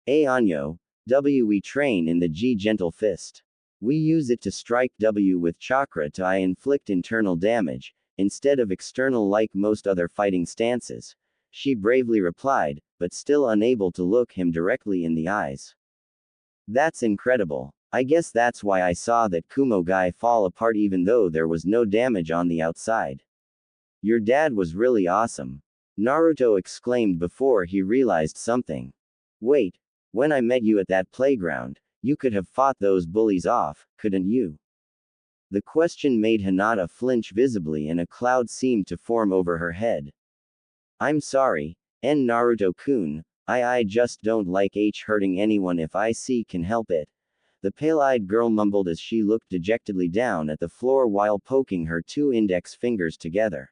Anyo, we train in the G Gentle Fist. We use it to strike W with chakra to inflict internal damage, instead of external like most other fighting stances, she bravely replied, but still unable to look him directly in the eyes. That's incredible. I guess that's why I saw that Kumo guy fall apart even though there was no damage on the outside. Your dad was really awesome. Naruto exclaimed before he realized something. Wait, when I met you at that playground, you could have fought those bullies off, couldn't you? The question made Hinata flinch visibly and a cloud seemed to form over her head. I'm sorry, Naruto-kun, I just don't like hurting anyone if I can help it. The pale-eyed girl mumbled as she looked dejectedly down at the floor while poking her two index fingers together.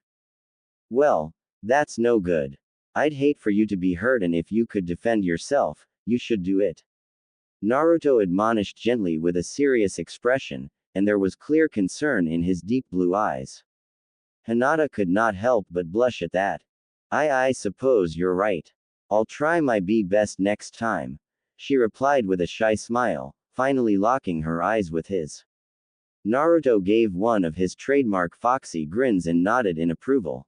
Well, that's no good. I'd hate for you to be hurt and if you could defend yourself, you should do it. Naruto admonished gently with a serious expression, and there was clear concern in his deep blue eyes. Hinata could not help but blush at that. I suppose you're right. I'll try my best next time, she replied with a shy smile, finally locking her eyes with his. Naruto gave one of his trademark foxy grins and nodded in approval.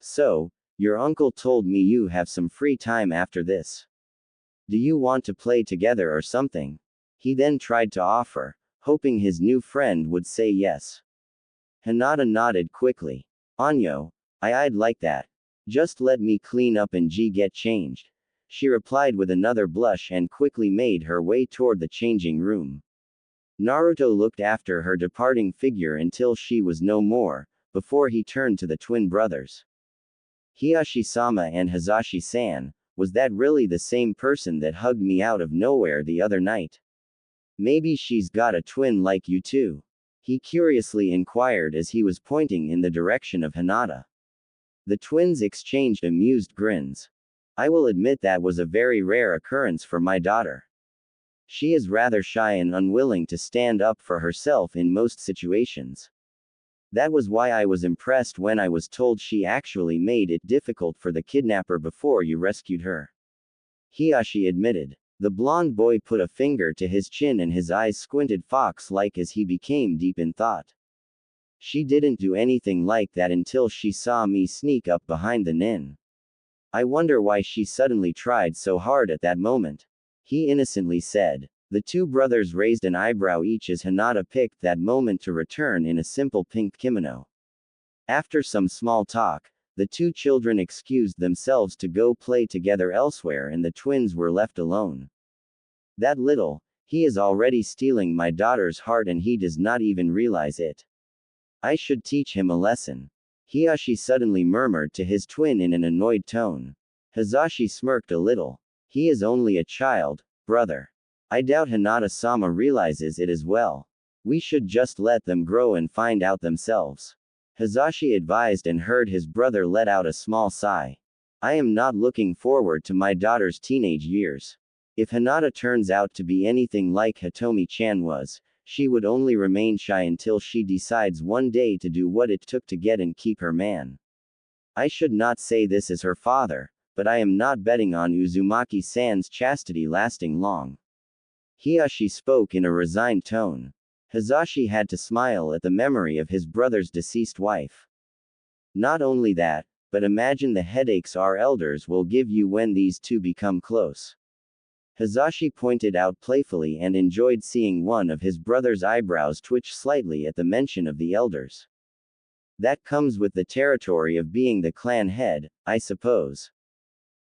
So, your uncle told me you have some free time after this. Do you want to play together or something? He then tried to offer, hoping his new friend would say yes. Hinata nodded quickly. Anyo, I'd like that. Just let me clean up and get changed, she replied with another blush and quickly made her way toward the changing room. Naruto looked after her departing figure until she was no more, before he turned to the twin brothers. Hiashi-sama and Hazashi-san, was that really the same person that hugged me out of nowhere the other night? Maybe she's got a twin like you too? He curiously inquired as he was pointing in the direction of Hinata. The twins exchanged amused grins. I will admit that was a very rare occurrence for my daughter. She is rather shy and unwilling to stand up for herself in most situations. That was why I was impressed when I was told she actually made it difficult for the kidnapper before you rescued her. Hiashi admitted. The blonde boy put a finger to his chin and his eyes squinted fox-like as he became deep in thought. She didn't do anything like that until she saw me sneak up behind the nin. I wonder why she suddenly tried so hard at that moment. He innocently said. The two brothers raised an eyebrow each as Hinata picked that moment to return in a simple pink kimono. After some small talk, the two children excused themselves to go play together elsewhere and the twins were left alone. That little, he is already stealing my daughter's heart and he does not even realize it. I should teach him a lesson. Hiashi suddenly murmured to his twin in an annoyed tone. Hazashi smirked a little. He is only a child, brother. I doubt Hinata-sama realizes it as well. We should just let them grow and find out themselves. Hazashi advised and heard his brother let out a small sigh. I am not looking forward to my daughter's teenage years. If Hinata turns out to be anything like Hitomi-chan was, she would only remain shy until she decides one day to do what it took to get and keep her man. I should not say this as her father, but I am not betting on Uzumaki-san's chastity lasting long. Hiyashi spoke in a resigned tone. Hazashi had to smile at the memory of his brother's deceased wife. Not only that, but imagine the headaches our elders will give you when these two become close. Hazashi pointed out playfully and enjoyed seeing one of his brother's eyebrows twitch slightly at the mention of the elders. That comes with the territory of being the clan head, I suppose.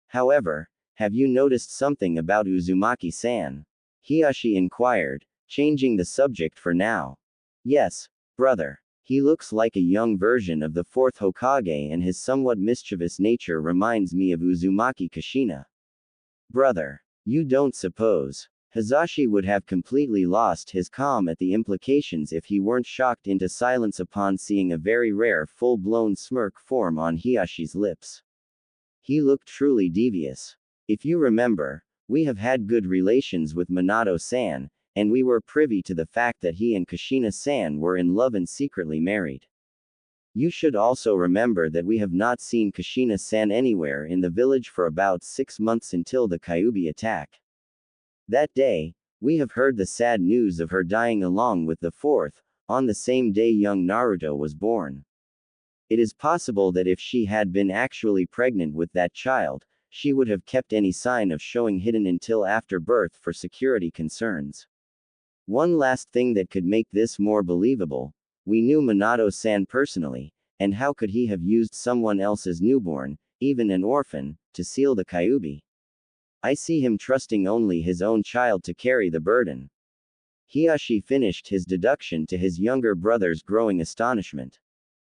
However, have you noticed something about Uzumaki-san? Hiyashi inquired, changing the subject for now. Yes, brother. He looks like a young version of the fourth Hokage and his somewhat mischievous nature reminds me of Uzumaki Kushina. Brother. You don't suppose. Hazashi would have completely lost his calm at the implications if he weren't shocked into silence upon seeing a very rare full-blown smirk form on Hiyashi's lips. He looked truly devious. If you remember, we have had good relations with Minato-san, and we were privy to the fact that he and Kushina-san were in love and secretly married. You should also remember that we have not seen Kushina-san anywhere in the village for about 6 months until the Kyuubi attack. That day, we have heard the sad news of her dying along with the fourth, on the same day young Naruto was born. It is possible that if she had been actually pregnant with that child, she would have kept any sign of showing hidden until after birth for security concerns. One last thing that could make this more believable. We knew Minato-san personally, and how could he have used someone else's newborn, even an orphan, to seal the Kyuubi? I see him trusting only his own child to carry the burden. Hiyashi finished his deduction to his younger brother's growing astonishment.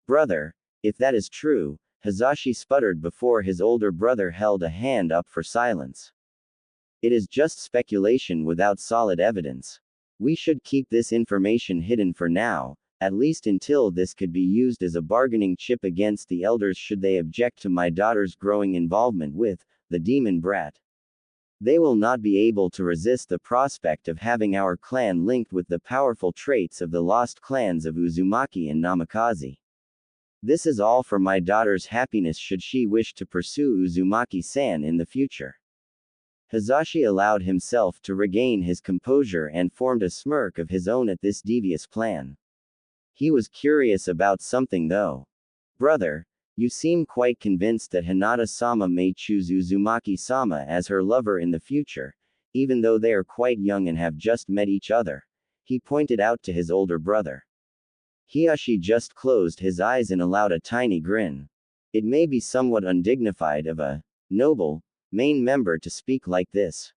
Brother, if that is true, Hazashi sputtered before his older brother held a hand up for silence. It is just speculation without solid evidence. We should keep this information hidden for now, at least until this could be used as a bargaining chip against the elders should they object to my daughter's growing involvement with the demon brat. They will not be able to resist the prospect of having our clan linked with the powerful traits of the lost clans of Uzumaki and Namikaze. This is all for my daughter's happiness should she wish to pursue Uzumaki-san in the future. Hazashi allowed himself to regain his composure and formed a smirk of his own at this devious plan. He was curious about something though. Brother, you seem quite convinced that Hinata-sama may choose Uzumaki-sama as her lover in the future, even though they are quite young and have just met each other, he pointed out to his older brother. Hiyashi just closed his eyes and allowed a tiny grin. It may be somewhat undignified of a noble main member to speak like this.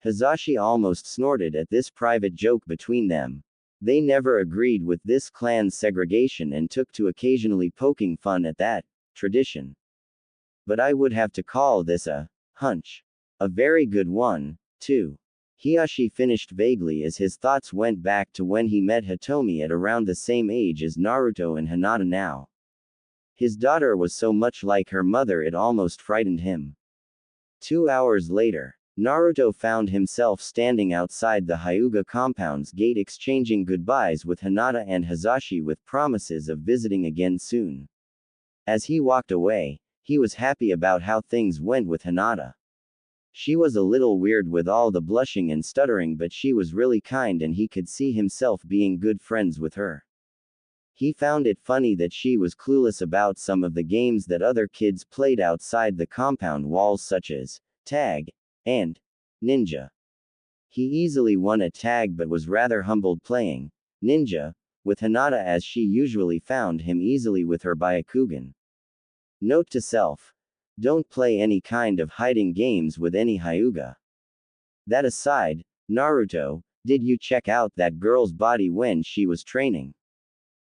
Hazashi almost snorted at this private joke between them. They never agreed with this clan's segregation and took to occasionally poking fun at that tradition. But I would have to call this a hunch. A very good one, too. Hiyashi finished vaguely as his thoughts went back to when he met Hitomi at around the same age as Naruto and Hinata now. His daughter was so much like her mother it almost frightened him. 2 hours later, Naruto found himself standing outside the Hyuga compound's gate exchanging goodbyes with Hinata and Hazashi with promises of visiting again soon. As he walked away, he was happy about how things went with Hinata. She was a little weird with all the blushing and stuttering, but she was really kind and he could see himself being good friends with her. He found it funny that she was clueless about some of the games that other kids played outside the compound walls such as tag and ninja. He easily won a tag but was rather humbled playing ninja with Hinata as she usually found him easily with her Byakugan. Note to self. Don't play any kind of hiding games with any Hyuga. That aside, Naruto, did you check out that girl's body when she was training?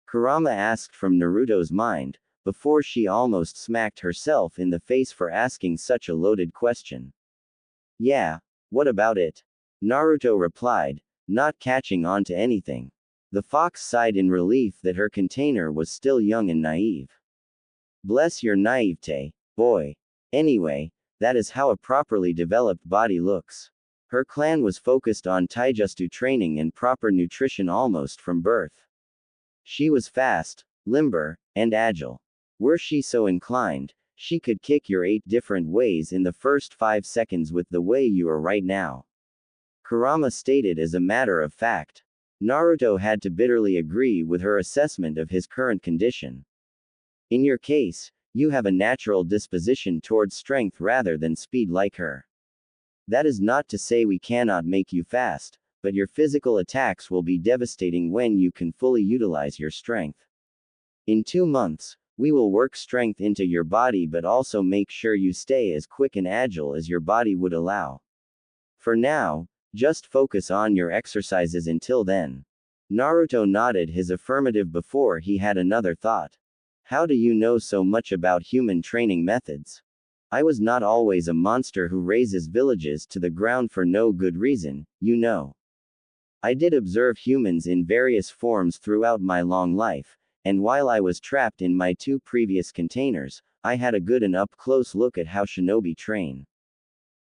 Kurama asked from Naruto's mind, before she almost smacked herself in the face for asking such a loaded question. Yeah, what about it? Naruto replied, not catching on to anything. The fox sighed in relief that her container was still young and naive. Bless your naivete, boy. Anyway, that is how a properly developed body looks. Her clan was focused on taijutsu training and proper nutrition almost from birth. She was fast, limber, and agile. Were she so inclined, she could kick your 8 different ways in the first 5 seconds with the way you are right now. Kurama stated as a matter of fact. Naruto had to bitterly agree with her assessment of his current condition. In your case, you have a natural disposition towards strength rather than speed like her. That is not to say we cannot make you fast, but your physical attacks will be devastating when you can fully utilize your strength. In 2 months, we will work strength into your body but also make sure you stay as quick and agile as your body would allow. For now, just focus on your exercises until then. Naruto nodded his affirmative before he had another thought. How do you know so much about human training methods? I was not always a monster who razes villages to the ground for no good reason, you know. I did observe humans in various forms throughout my long life, and while I was trapped in my 2 previous containers, I had a good and up-close look at how shinobi train.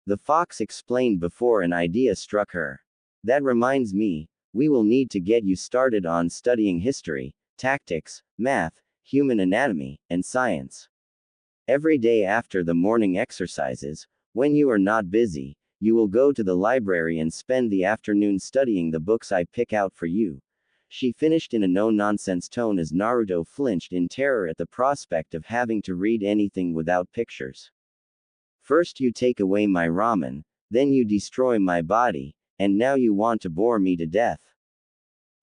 The fox explained before an idea struck her. That reminds me, we will need to get you started on studying history, tactics, math, human anatomy, and science. Every day after the morning exercises, when you are not busy, you will go to the library and spend the afternoon studying the books I pick out for you. She finished in a no-nonsense tone as Naruto flinched in terror at the prospect of having to read anything without pictures. First you take away my ramen, then you destroy my body, and now you want to bore me to death.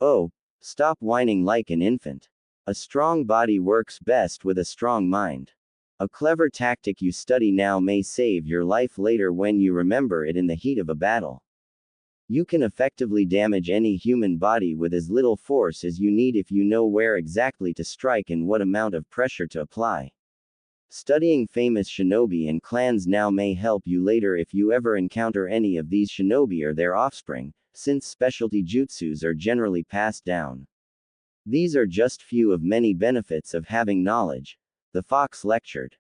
Oh, stop whining like an infant. A strong body works best with a strong mind. A clever tactic you study now may save your life later when you remember it in the heat of a battle. You can effectively damage any human body with as little force as you need if you know where exactly to strike and what amount of pressure to apply. Studying famous shinobi and clans now may help you later if you ever encounter any of these shinobi or their offspring, since specialty jutsus are generally passed down. These are just few of many benefits of having knowledge, the fox lectured.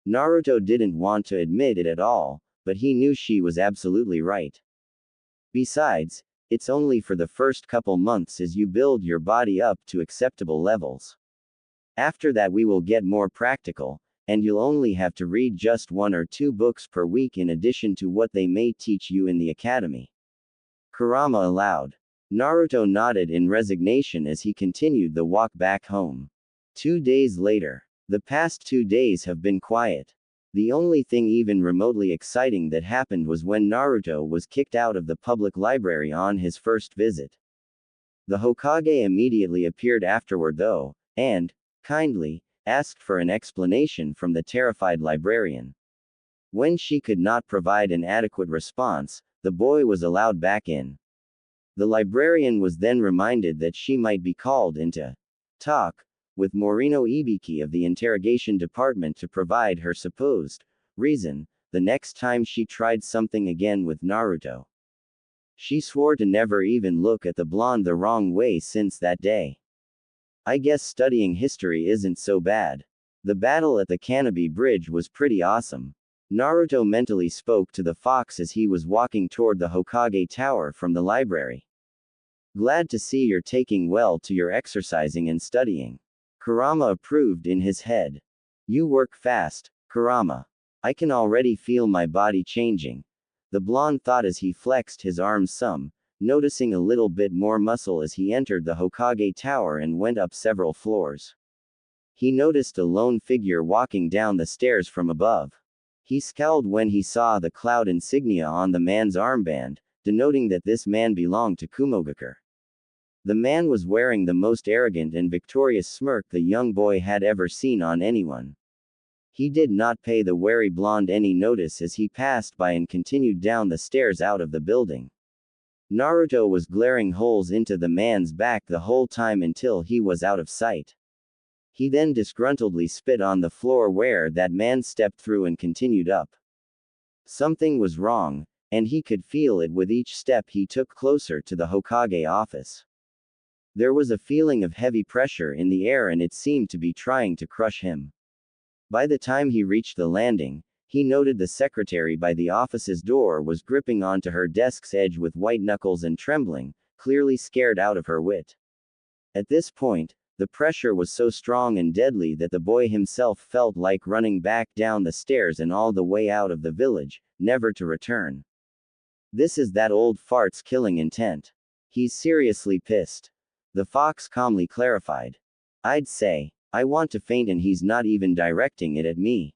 Naruto didn't want to admit it at all, but he knew she was absolutely right. Besides, it's only for the first couple months as you build your body up to acceptable levels. After that we will get more practical, and you'll only have to read just 1 or 2 books per week in addition to what they may teach you in the academy. Kurama allowed. Naruto nodded in resignation as he continued the walk back home. 2 days later. The past 2 days have been quiet. The only thing even remotely exciting that happened was when Naruto was kicked out of the public library on his first visit. The Hokage immediately appeared afterward though, and, kindly, asked for an explanation from the terrified librarian. When she could not provide an adequate response, the boy was allowed back in. The librarian was then reminded that she might be called in to talk with Morino Ibiki of the interrogation department to provide her supposed reason, the next time she tried something again with Naruto. She swore to never even look at the blonde the wrong way since that day. I guess studying history isn't so bad. The battle at the Canopy Bridge was pretty awesome. Naruto mentally spoke to the fox as he was walking toward the Hokage Tower from the library. Glad to see you're taking well to your exercising and studying. Kurama approved in his head. You work fast, Kurama. I can already feel my body changing. The blonde thought as he flexed his arms some, noticing a little bit more muscle as he entered the Hokage Tower and went up several floors. He noticed a lone figure walking down the stairs from above. He scowled when he saw the cloud insignia on the man's armband, denoting that this man belonged to Kumogakure. The man was wearing the most arrogant and victorious smirk the young boy had ever seen on anyone. He did not pay the wary blonde any notice as he passed by and continued down the stairs out of the building. Naruto was glaring holes into the man's back the whole time until he was out of sight. He then disgruntledly spit on the floor where that man stepped through and continued up. Something was wrong, and he could feel it with each step he took closer to the Hokage office. There was a feeling of heavy pressure in the air and it seemed to be trying to crush him. By the time he reached the landing, he noted the secretary by the office's door was gripping onto her desk's edge with white knuckles and trembling, clearly scared out of her wit. At this point, the pressure was so strong and deadly that the boy himself felt like running back down the stairs and all the way out of the village, never to return. This is that old fart's killing intent. He's seriously pissed. The fox calmly clarified. I'd say, I want to faint and he's not even directing it at me.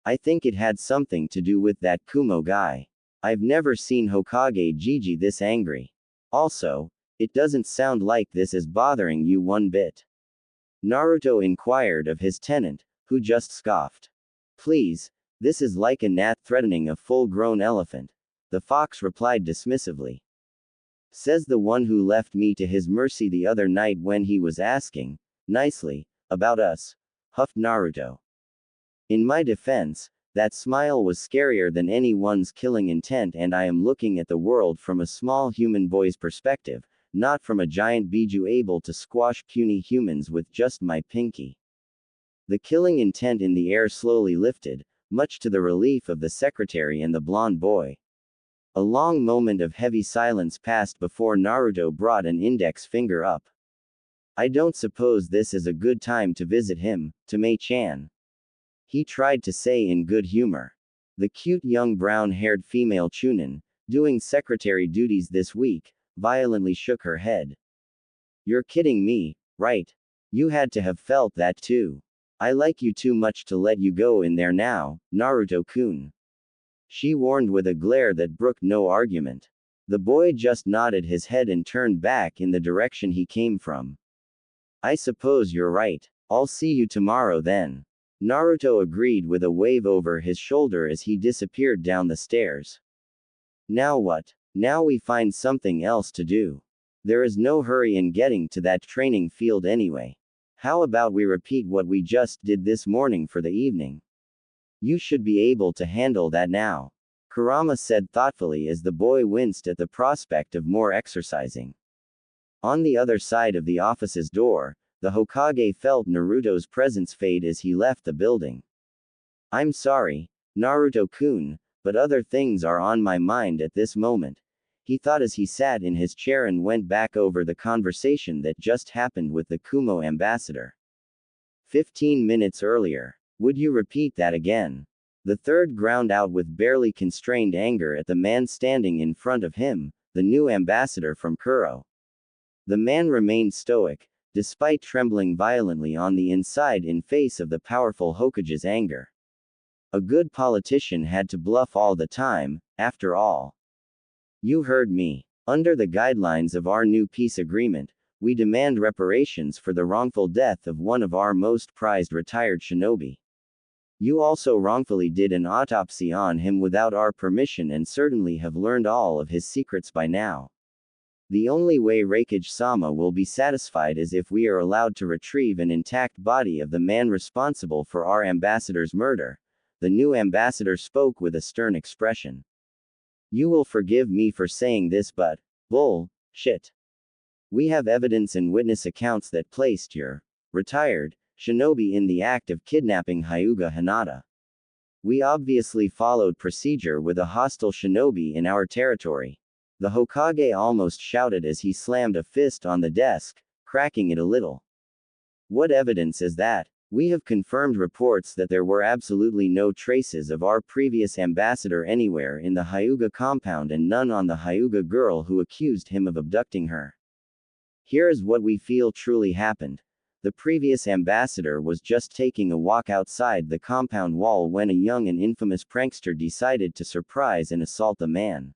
I think it had something to do with that Kumo guy. I've never seen Hokage Gigi this angry. Also, it doesn't sound like this is bothering you one bit. Naruto inquired of his tenant, who just scoffed. Please, this is like a gnat threatening a full-grown elephant. The fox replied dismissively. Says the one who left me to his mercy the other night when he was asking, nicely, about us, huffed Naruto. In my defense, that smile was scarier than anyone's killing intent and I am looking at the world from a small human boy's perspective, not from a giant biju able to squash puny humans with just my pinky. The killing intent in the air slowly lifted, much to the relief of the secretary and the blonde boy. A long moment of heavy silence passed before Naruto brought an index finger up. I don't suppose this is a good time to visit him, Tame-chan. He tried to say in good humor. The cute young brown-haired female Chunin, doing secretary duties this week, violently shook her head. You're kidding me, right? You had to have felt that too. I like you too much to let you go in there now, Naruto-kun. She warned with a glare that brooked no argument. The boy just nodded his head and turned back in the direction he came from. I suppose you're right. I'll see you tomorrow then. Naruto agreed with a wave over his shoulder as he disappeared down the stairs. Now what? Now we find something else to do. There is no hurry in getting to that training field anyway. How about we repeat what we just did this morning for the evening? You should be able to handle that now. Kurama said thoughtfully as the boy winced at the prospect of more exercising. On the other side of the office's door, the Hokage felt Naruto's presence fade as he left the building. I'm sorry, Naruto-kun, but other things are on my mind at this moment, he thought as he sat in his chair and went back over the conversation that just happened with the Kumo ambassador. 15 minutes earlier. Would you repeat that again? The third ground out with barely constrained anger at the man standing in front of him, the new ambassador from Kuro. The man remained stoic, despite trembling violently on the inside in face of the powerful Hokage's anger. A good politician had to bluff all the time, after all. You heard me. Under the guidelines of our new peace agreement, we demand reparations for the wrongful death of one of our most prized retired shinobi. You also wrongfully did an autopsy on him without our permission and certainly have learned all of his secrets by now. The only way Raikage-sama will be satisfied is if we are allowed to retrieve an intact body of the man responsible for our ambassador's murder. The new ambassador spoke with a stern expression. You will forgive me for saying this but, shit. We have evidence and witness accounts that placed your retired shinobi in the act of kidnapping Hyuga Hinata. We obviously followed procedure with a hostile shinobi in our territory. The Hokage almost shouted as he slammed a fist on the desk, cracking it a little. What evidence is that? We have confirmed reports that there were absolutely no traces of our previous ambassador anywhere in the Hyuga compound and none on the Hyuga girl who accused him of abducting her. Here is what we feel truly happened. The previous ambassador was just taking a walk outside the compound wall when a young and infamous prankster decided to surprise and assault the man.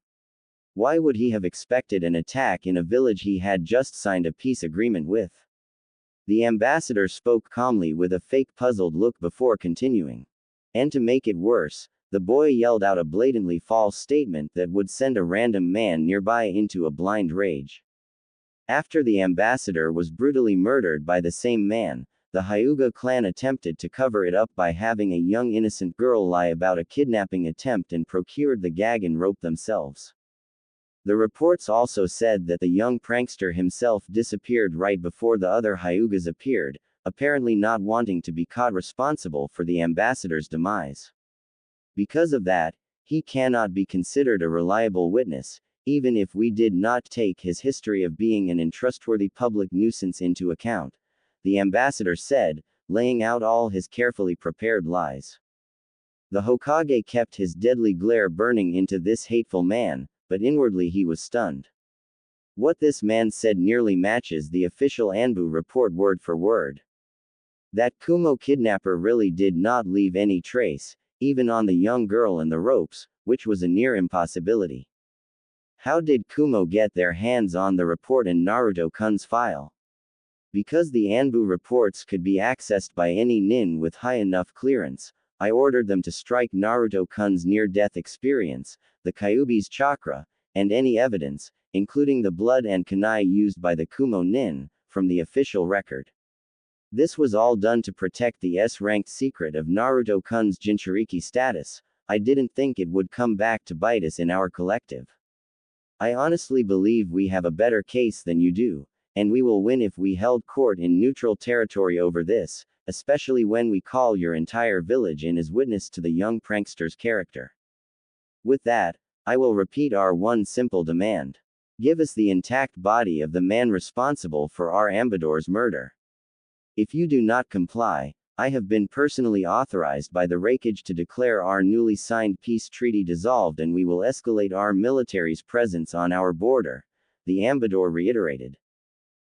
Why would he have expected an attack in a village he had just signed a peace agreement with? The ambassador spoke calmly with a fake puzzled look before continuing. And to make it worse, the boy yelled out a blatantly false statement that would send a random man nearby into a blind rage. After the ambassador was brutally murdered by the same man, the Hyuga clan attempted to cover it up by having a young innocent girl lie about a kidnapping attempt and procured the gag and rope themselves. The reports also said that the young prankster himself disappeared right before the other Hyugas appeared, apparently not wanting to be caught responsible for the ambassador's demise. Because of that, he cannot be considered a reliable witness, even if we did not take his history of being an untrustworthy public nuisance into account, the ambassador said, laying out all his carefully prepared lies. The Hokage kept his deadly glare burning into this hateful man, but inwardly he was stunned. What this man said nearly matches the official Anbu report word for word. That Kumo kidnapper really did not leave any trace, even on the young girl and the ropes, which was a near impossibility. How did Kumo get their hands on the report in Naruto-kun's file? Because the Anbu reports could be accessed by any nin with high enough clearance, I ordered them to strike Naruto-kun's near-death experience, the Kyuubi's chakra, and any evidence, including the blood and kunai used by the Kumo nin, from the official record. This was all done to protect the S-ranked secret of Naruto-kun's Jinchuriki status. I didn't think it would come back to bite us in our collective. I honestly believe we have a better case than you do, and we will win if we held court in neutral territory over this, especially when we call your entire village in as witness to the young prankster's character. With that, I will repeat our one simple demand. Give us the intact body of the man responsible for our ambassador's murder. If you do not comply, I have been personally authorized by the Raikage to declare our newly signed peace treaty dissolved and we will escalate our military's presence on our border, the ambassador reiterated.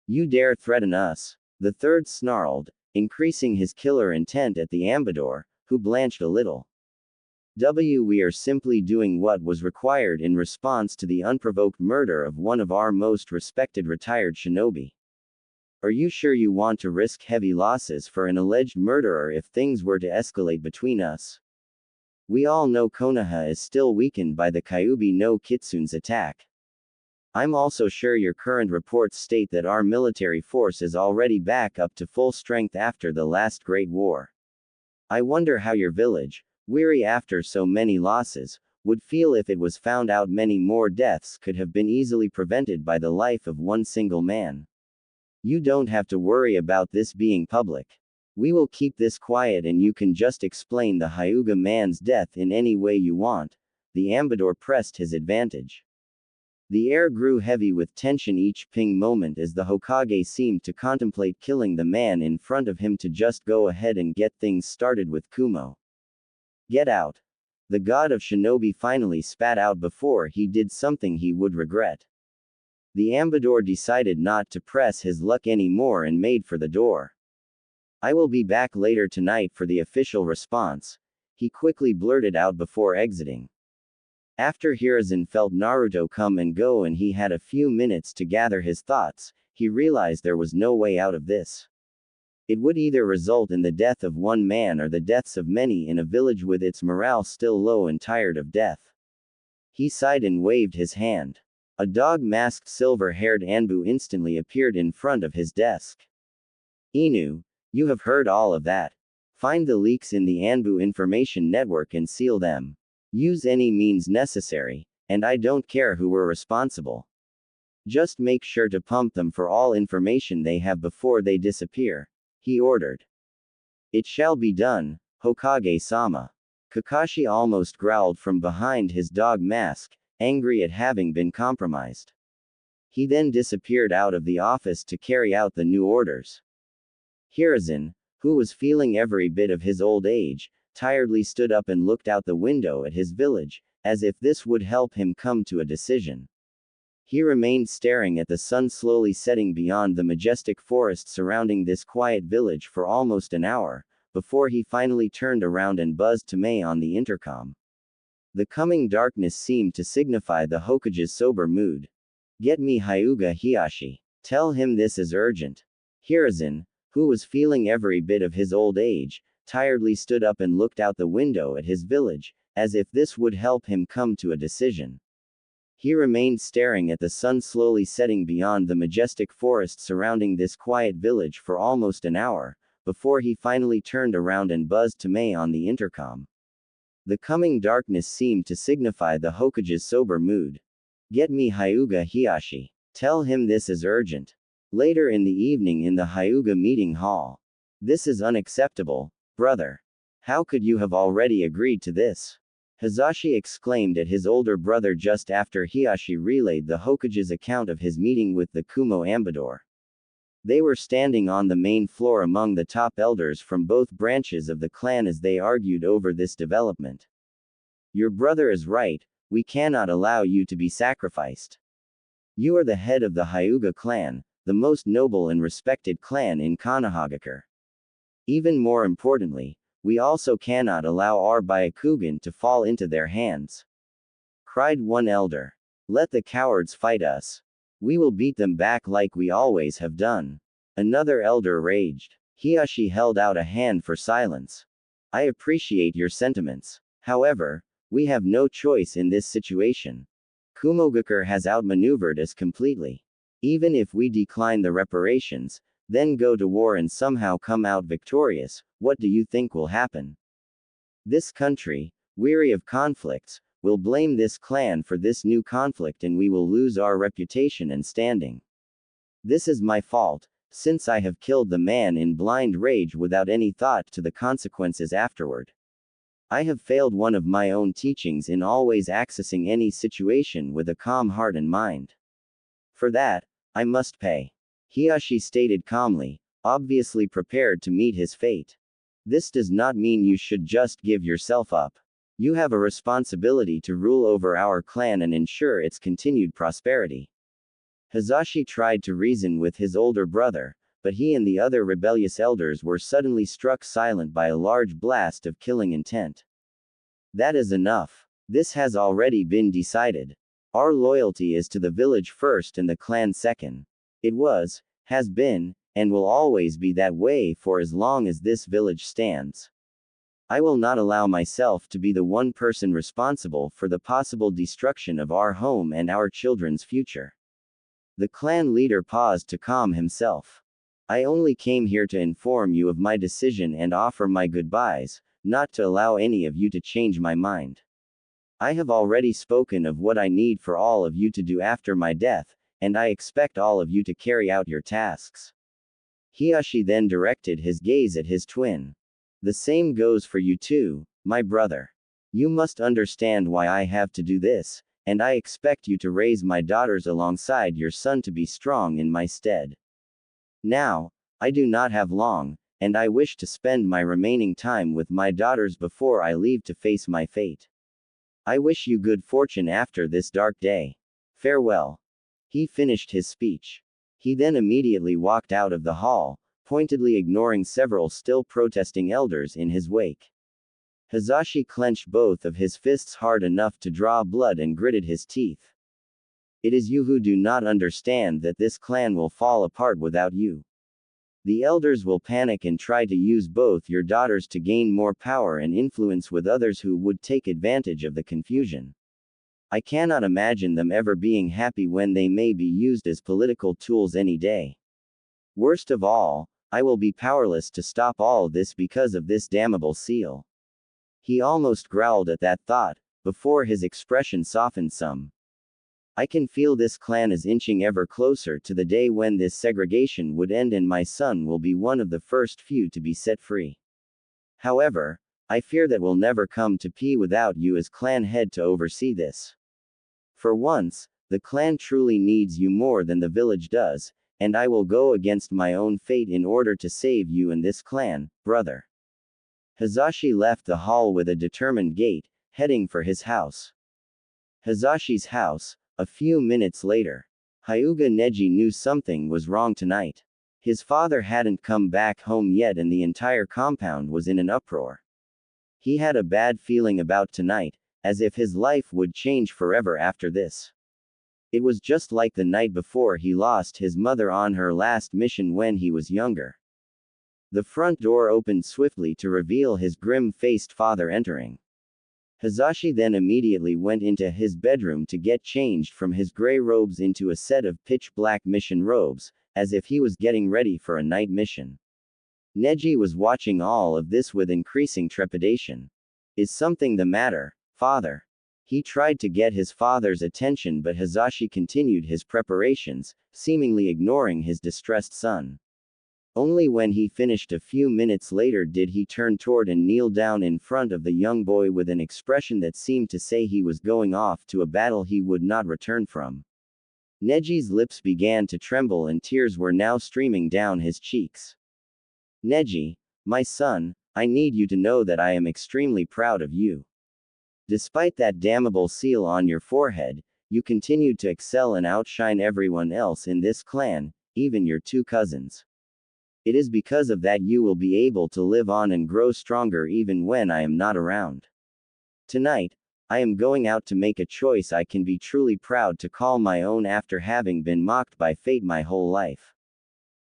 You dare threaten us? The third snarled, increasing his killer intent at the ambassador, who blanched a little. We are simply doing what was required in response to the unprovoked murder of one of our most respected retired shinobi. Are you sure you want to risk heavy losses for an alleged murderer if things were to escalate between us? We all know Konoha is still weakened by the Kyuubi no Kitsune's attack. I'm also sure your current reports state that our military force is already back up to full strength after the last Great War. I wonder how your village, weary after so many losses, would feel if it was found out many more deaths could have been easily prevented by the life of one single man. You don't have to worry about this being public. We will keep this quiet and you can just explain the Hyuga man's death in any way you want. The ambassador pressed his advantage. The air grew heavy with tension each ping moment as the Hokage seemed to contemplate killing the man in front of him to just go ahead and get things started with Kumo. Get out. The god of shinobi finally spat out before he did something he would regret. The ambassador decided not to press his luck anymore and made for the door. I will be back later tonight for the official response, he quickly blurted out before exiting. After Hiruzen felt Naruto come and go and he had a few minutes to gather his thoughts, he realized there was no way out of this. It would either result in the death of one man or the deaths of many in a village with its morale still low and tired of death. He sighed and waved his hand. A dog-masked silver-haired Anbu instantly appeared in front of his desk. Inu, you have heard all of that. Find the leaks in the Anbu information network and seal them. Use any means necessary, and I don't care who were responsible. Just make sure to pump them for all information they have before they disappear, he ordered. It shall be done, Hokage-sama. Kakashi almost growled from behind his dog mask, angry at having been compromised. He then disappeared out of the office to carry out the new orders. Hiruzen, who was feeling every bit of his old age, tiredly stood up and looked out the window at his village, as if this would help him come to a decision. He remained staring at the sun slowly setting beyond the majestic forest surrounding this quiet village for almost an hour, before he finally turned around and buzzed to Mei on the intercom. The coming darkness seemed to signify the Hokage's sober mood. Get me Hyuga Hiyashi. Tell him this is urgent. Hiruzen, who was feeling every bit of his old age, tiredly stood up and looked out the window at his village, as if this would help him come to a decision. He remained staring at the sun slowly setting beyond the majestic forest surrounding this quiet village for almost an hour, before he finally turned around and buzzed to Mei on the intercom. The coming darkness seemed to signify the Hokage's sober mood. Get me Hyuga Hiyashi. Tell him this is urgent. Later in the evening in the Hyuga meeting hall. This is unacceptable, brother. How could you have already agreed to this? Hizashi exclaimed at his older brother just after Hiyashi relayed the Hokage's account of his meeting with the Kumo ambassador. They were standing on the main floor among the top elders from both branches of the clan as they argued over this development. Your brother is right, we cannot allow you to be sacrificed. You are the head of the Hyuga clan, the most noble and respected clan in Konohagakure. Even more importantly, we also cannot allow our Byakugan to fall into their hands. Cried one elder. Let the cowards fight us. We will beat them back like we always have done. Another elder raged. Hiyashi held out a hand for silence. I appreciate your sentiments. However, we have no choice in this situation. Kumogakure has outmaneuvered us completely. Even if we decline the reparations, then go to war and somehow come out victorious, what do you think will happen? This country, weary of conflicts, will blame this clan for this new conflict and we will lose our reputation and standing. This is my fault, since I have killed the man in blind rage without any thought to the consequences afterward. I have failed one of my own teachings in always accessing any situation with a calm heart and mind. For that, I must pay. Hiyashi stated calmly, obviously prepared to meet his fate. This does not mean you should just give yourself up. You have a responsibility to rule over our clan and ensure its continued prosperity. Hizashi tried to reason with his older brother, but he and the other rebellious elders were suddenly struck silent by a large blast of killing intent. That is enough. This has already been decided. Our loyalty is to the village first and the clan second. It was, has been, and will always be that way for as long as this village stands. I will not allow myself to be the one person responsible for the possible destruction of our home and our children's future. The clan leader paused to calm himself. I only came here to inform you of my decision and offer my goodbyes, not to allow any of you to change my mind. I have already spoken of what I need for all of you to do after my death, and I expect all of you to carry out your tasks. Hiyashi then directed his gaze at his twin. The same goes for you too, my brother. You must understand why I have to do this, and I expect you to raise my daughters alongside your son to be strong in my stead. Now, I do not have long, and I wish to spend my remaining time with my daughters before I leave to face my fate. I wish you good fortune after this dark day. Farewell. He finished his speech. He then immediately walked out of the hall, pointedly ignoring several still protesting elders in his wake. Hizashi clenched both of his fists hard enough to draw blood and gritted his teeth. It is you who do not understand that this clan will fall apart without you. The elders will panic and try to use both your daughters to gain more power and influence with others who would take advantage of the confusion. I cannot imagine them ever being happy when they may be used as political tools any day. Worst of all, I will be powerless to stop all this because of this damnable seal. He almost growled at that thought, before his expression softened some. I can feel this clan is inching ever closer to the day when this segregation would end and my son will be one of the first few to be set free. However, I fear that will never come to be without you as clan head to oversee this. For once, the clan truly needs you more than the village does, and I will go against my own fate in order to save you and this clan, brother. Hizashi left the hall with a determined gait, heading for his house. Hizashi's house, a few minutes later. Hyuga Neji knew something was wrong tonight. His father hadn't come back home yet and the entire compound was in an uproar. He had a bad feeling about tonight, as if his life would change forever after this. It was just like the night before he lost his mother on her last mission when he was younger. The front door opened swiftly to reveal his grim-faced father entering. Hizashi then immediately went into his bedroom to get changed from his gray robes into a set of pitch-black mission robes, as if he was getting ready for a night mission. Neji was watching all of this with increasing trepidation. Is something the matter, father? He tried to get his father's attention, but Hazashi continued his preparations, seemingly ignoring his distressed son. Only when he finished a few minutes later did he turn toward and kneel down in front of the young boy with an expression that seemed to say he was going off to a battle he would not return from. Neji's lips began to tremble and tears were now streaming down his cheeks. Neji, my son, I need you to know that I am extremely proud of you. Despite that damnable seal on your forehead, you continued to excel and outshine everyone else in this clan, even your two cousins. It is because of that you will be able to live on and grow stronger even when I am not around. Tonight, I am going out to make a choice I can be truly proud to call my own after having been mocked by fate my whole life.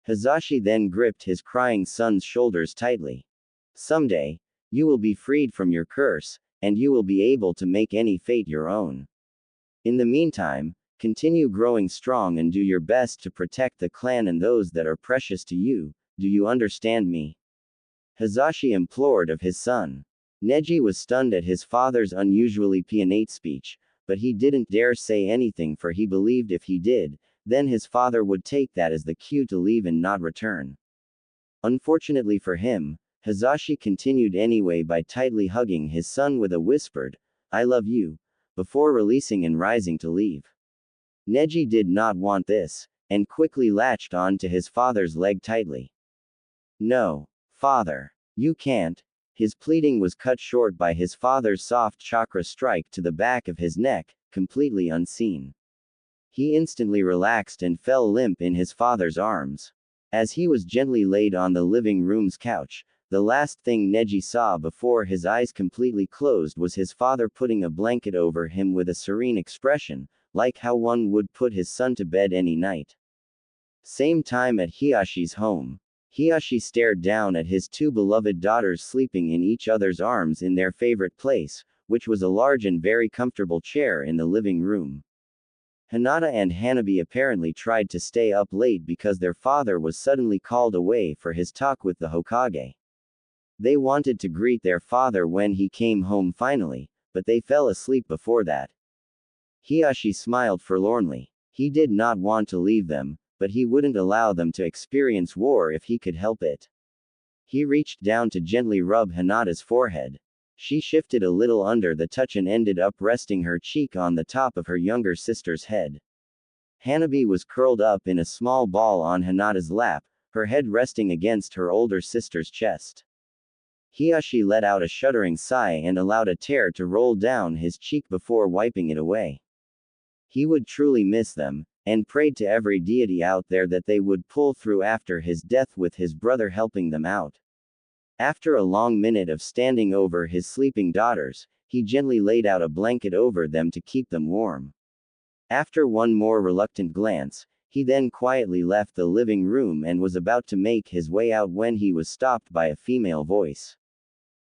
Hazashi then gripped his crying son's shoulders tightly. Someday, you will be freed from your curse, and you will be able to make any fate your own. In the meantime, continue growing strong and do your best to protect the clan and those that are precious to you. Do you understand me? Hazashi implored of his son. Neji was stunned at his father's unusually pianate speech, but he didn't dare say anything for he believed if he did, then his father would take that as the cue to leave and not return. Unfortunately for him, Hazashi continued anyway by tightly hugging his son with a whispered, "I love you," before releasing and rising to leave. Neji did not want this, and quickly latched on to his father's leg tightly. No, father. You can't. His pleading was cut short by his father's soft chakra strike to the back of his neck, completely unseen. He instantly relaxed and fell limp in his father's arms. As he was gently laid on the living room's couch, the last thing Neji saw before his eyes completely closed was his father putting a blanket over him with a serene expression, like how one would put his son to bed any night. Same time at Hiyashi's home. Hiyashi stared down at his two beloved daughters sleeping in each other's arms in their favorite place, which was a large and very comfortable chair in the living room. Hinata and Hanabi apparently tried to stay up late because their father was suddenly called away for his talk with the Hokage. They wanted to greet their father when he came home finally, but they fell asleep before that. Hiyashi smiled forlornly. He did not want to leave them, but he wouldn't allow them to experience war if he could help it. He reached down to gently rub Hinata's forehead. She shifted a little under the touch and ended up resting her cheek on the top of her younger sister's head. Hanabi was curled up in a small ball on Hinata's lap, her head resting against her older sister's chest. Hiyashi let out a shuddering sigh and allowed a tear to roll down his cheek before wiping it away. He would truly miss them, and prayed to every deity out there that they would pull through after his death with his brother helping them out. After a long minute of standing over his sleeping daughters, he gently laid out a blanket over them to keep them warm. After one more reluctant glance, he then quietly left the living room and was about to make his way out when he was stopped by a female voice.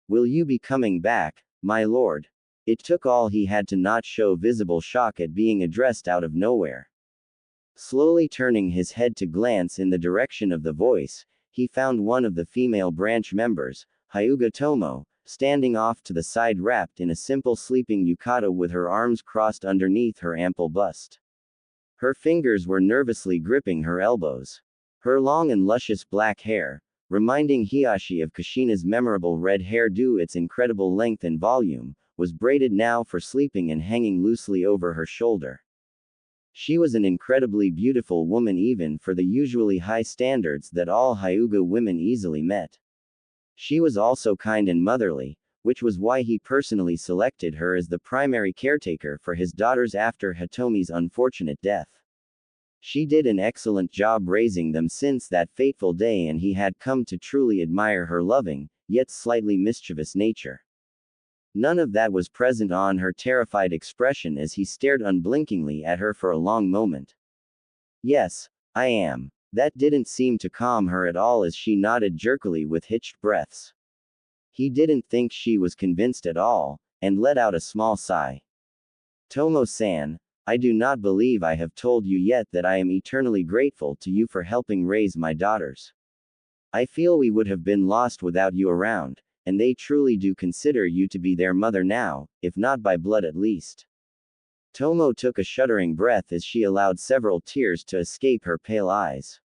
"Will you be coming back, my lord?" It took all he had to not show visible shock at being addressed out of nowhere. Slowly turning his head to glance in the direction of the voice, he found one of the female branch members, Hyuga Tomo, standing off to the side wrapped in a simple sleeping yukata with her arms crossed underneath her ample bust. Her fingers were nervously gripping her elbows. Her long and luscious black hair, reminding Hiyashi of Kushina's memorable red hair due its incredible length and volume, was braided now for sleeping and hanging loosely over her shoulder. She was an incredibly beautiful woman even for the usually high standards that all Hyuga women easily met. She was also kind and motherly, which was why he personally selected her as the primary caretaker for his daughters after Hitomi's unfortunate death. She did an excellent job raising them since that fateful day, and he had come to truly admire her loving, yet slightly mischievous nature. None of that was present on her terrified expression as he stared unblinkingly at her for a long moment. "Yes, I am." That didn't seem to calm her at all as she nodded jerkily with hitched breaths. He didn't think she was convinced at all, and let out a small sigh. "Tomo-san, I do not believe I have told you yet that I am eternally grateful to you for helping raise my daughters. I feel we would have been lost without you around, and they truly do consider you to be their mother now, if not by blood at least. Tomo took a shuddering breath as she allowed several tears to escape her pale eyes.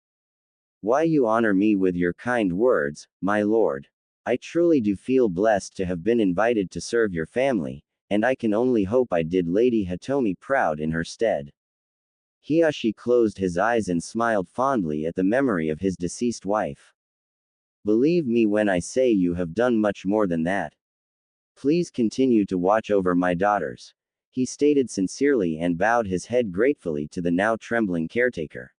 Why you honor me with your kind words, my lord. I truly do feel blessed to have been invited to serve your family, and I can only hope I did Lady Hitomi proud in her stead. Hiyashi closed his eyes and smiled fondly at the memory of his deceased wife. Believe me when I say you have done much more than that. Please continue to watch over my daughters, he stated sincerely and bowed his head gratefully to the now trembling caretaker.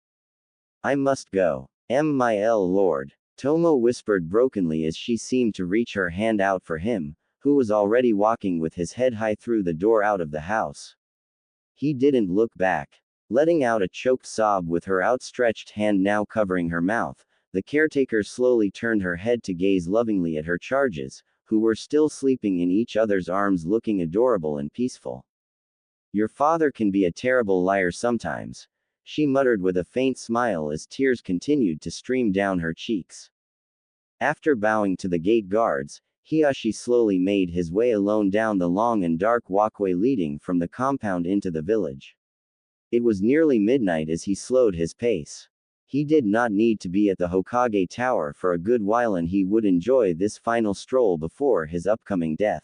I must go. My lord. Tomo whispered brokenly as she seemed to reach her hand out for him, who was already walking with his head high through the door out of the house. He didn't look back. Letting out a choked sob with her outstretched hand now covering her mouth, the caretaker slowly turned her head to gaze lovingly at her charges, who were still sleeping in each other's arms looking adorable and peaceful. Your father can be a terrible liar sometimes, she muttered with a faint smile as tears continued to stream down her cheeks. After bowing to the gate guards, Hiyashi slowly made his way alone down the long and dark walkway leading from the compound into the village. It was nearly midnight as he slowed his pace. He did not need to be at the Hokage Tower for a good while and he would enjoy this final stroll before his upcoming death.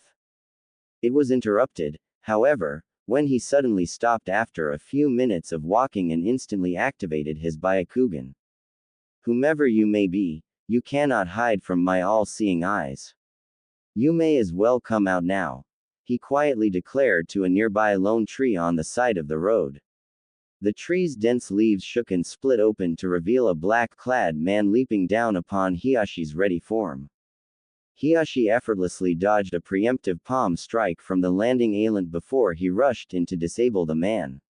It was interrupted, however, when he suddenly stopped after a few minutes of walking and instantly activated his Byakugan. Whomever you may be, you cannot hide from my all-seeing eyes. You may as well come out now, he quietly declared to a nearby lone tree on the side of the road. The tree's dense leaves shook and split open to reveal a black-clad man leaping down upon Hiyashi's ready form. Hiyashi effortlessly dodged a preemptive palm strike from the landing alien before he rushed in to disable the man.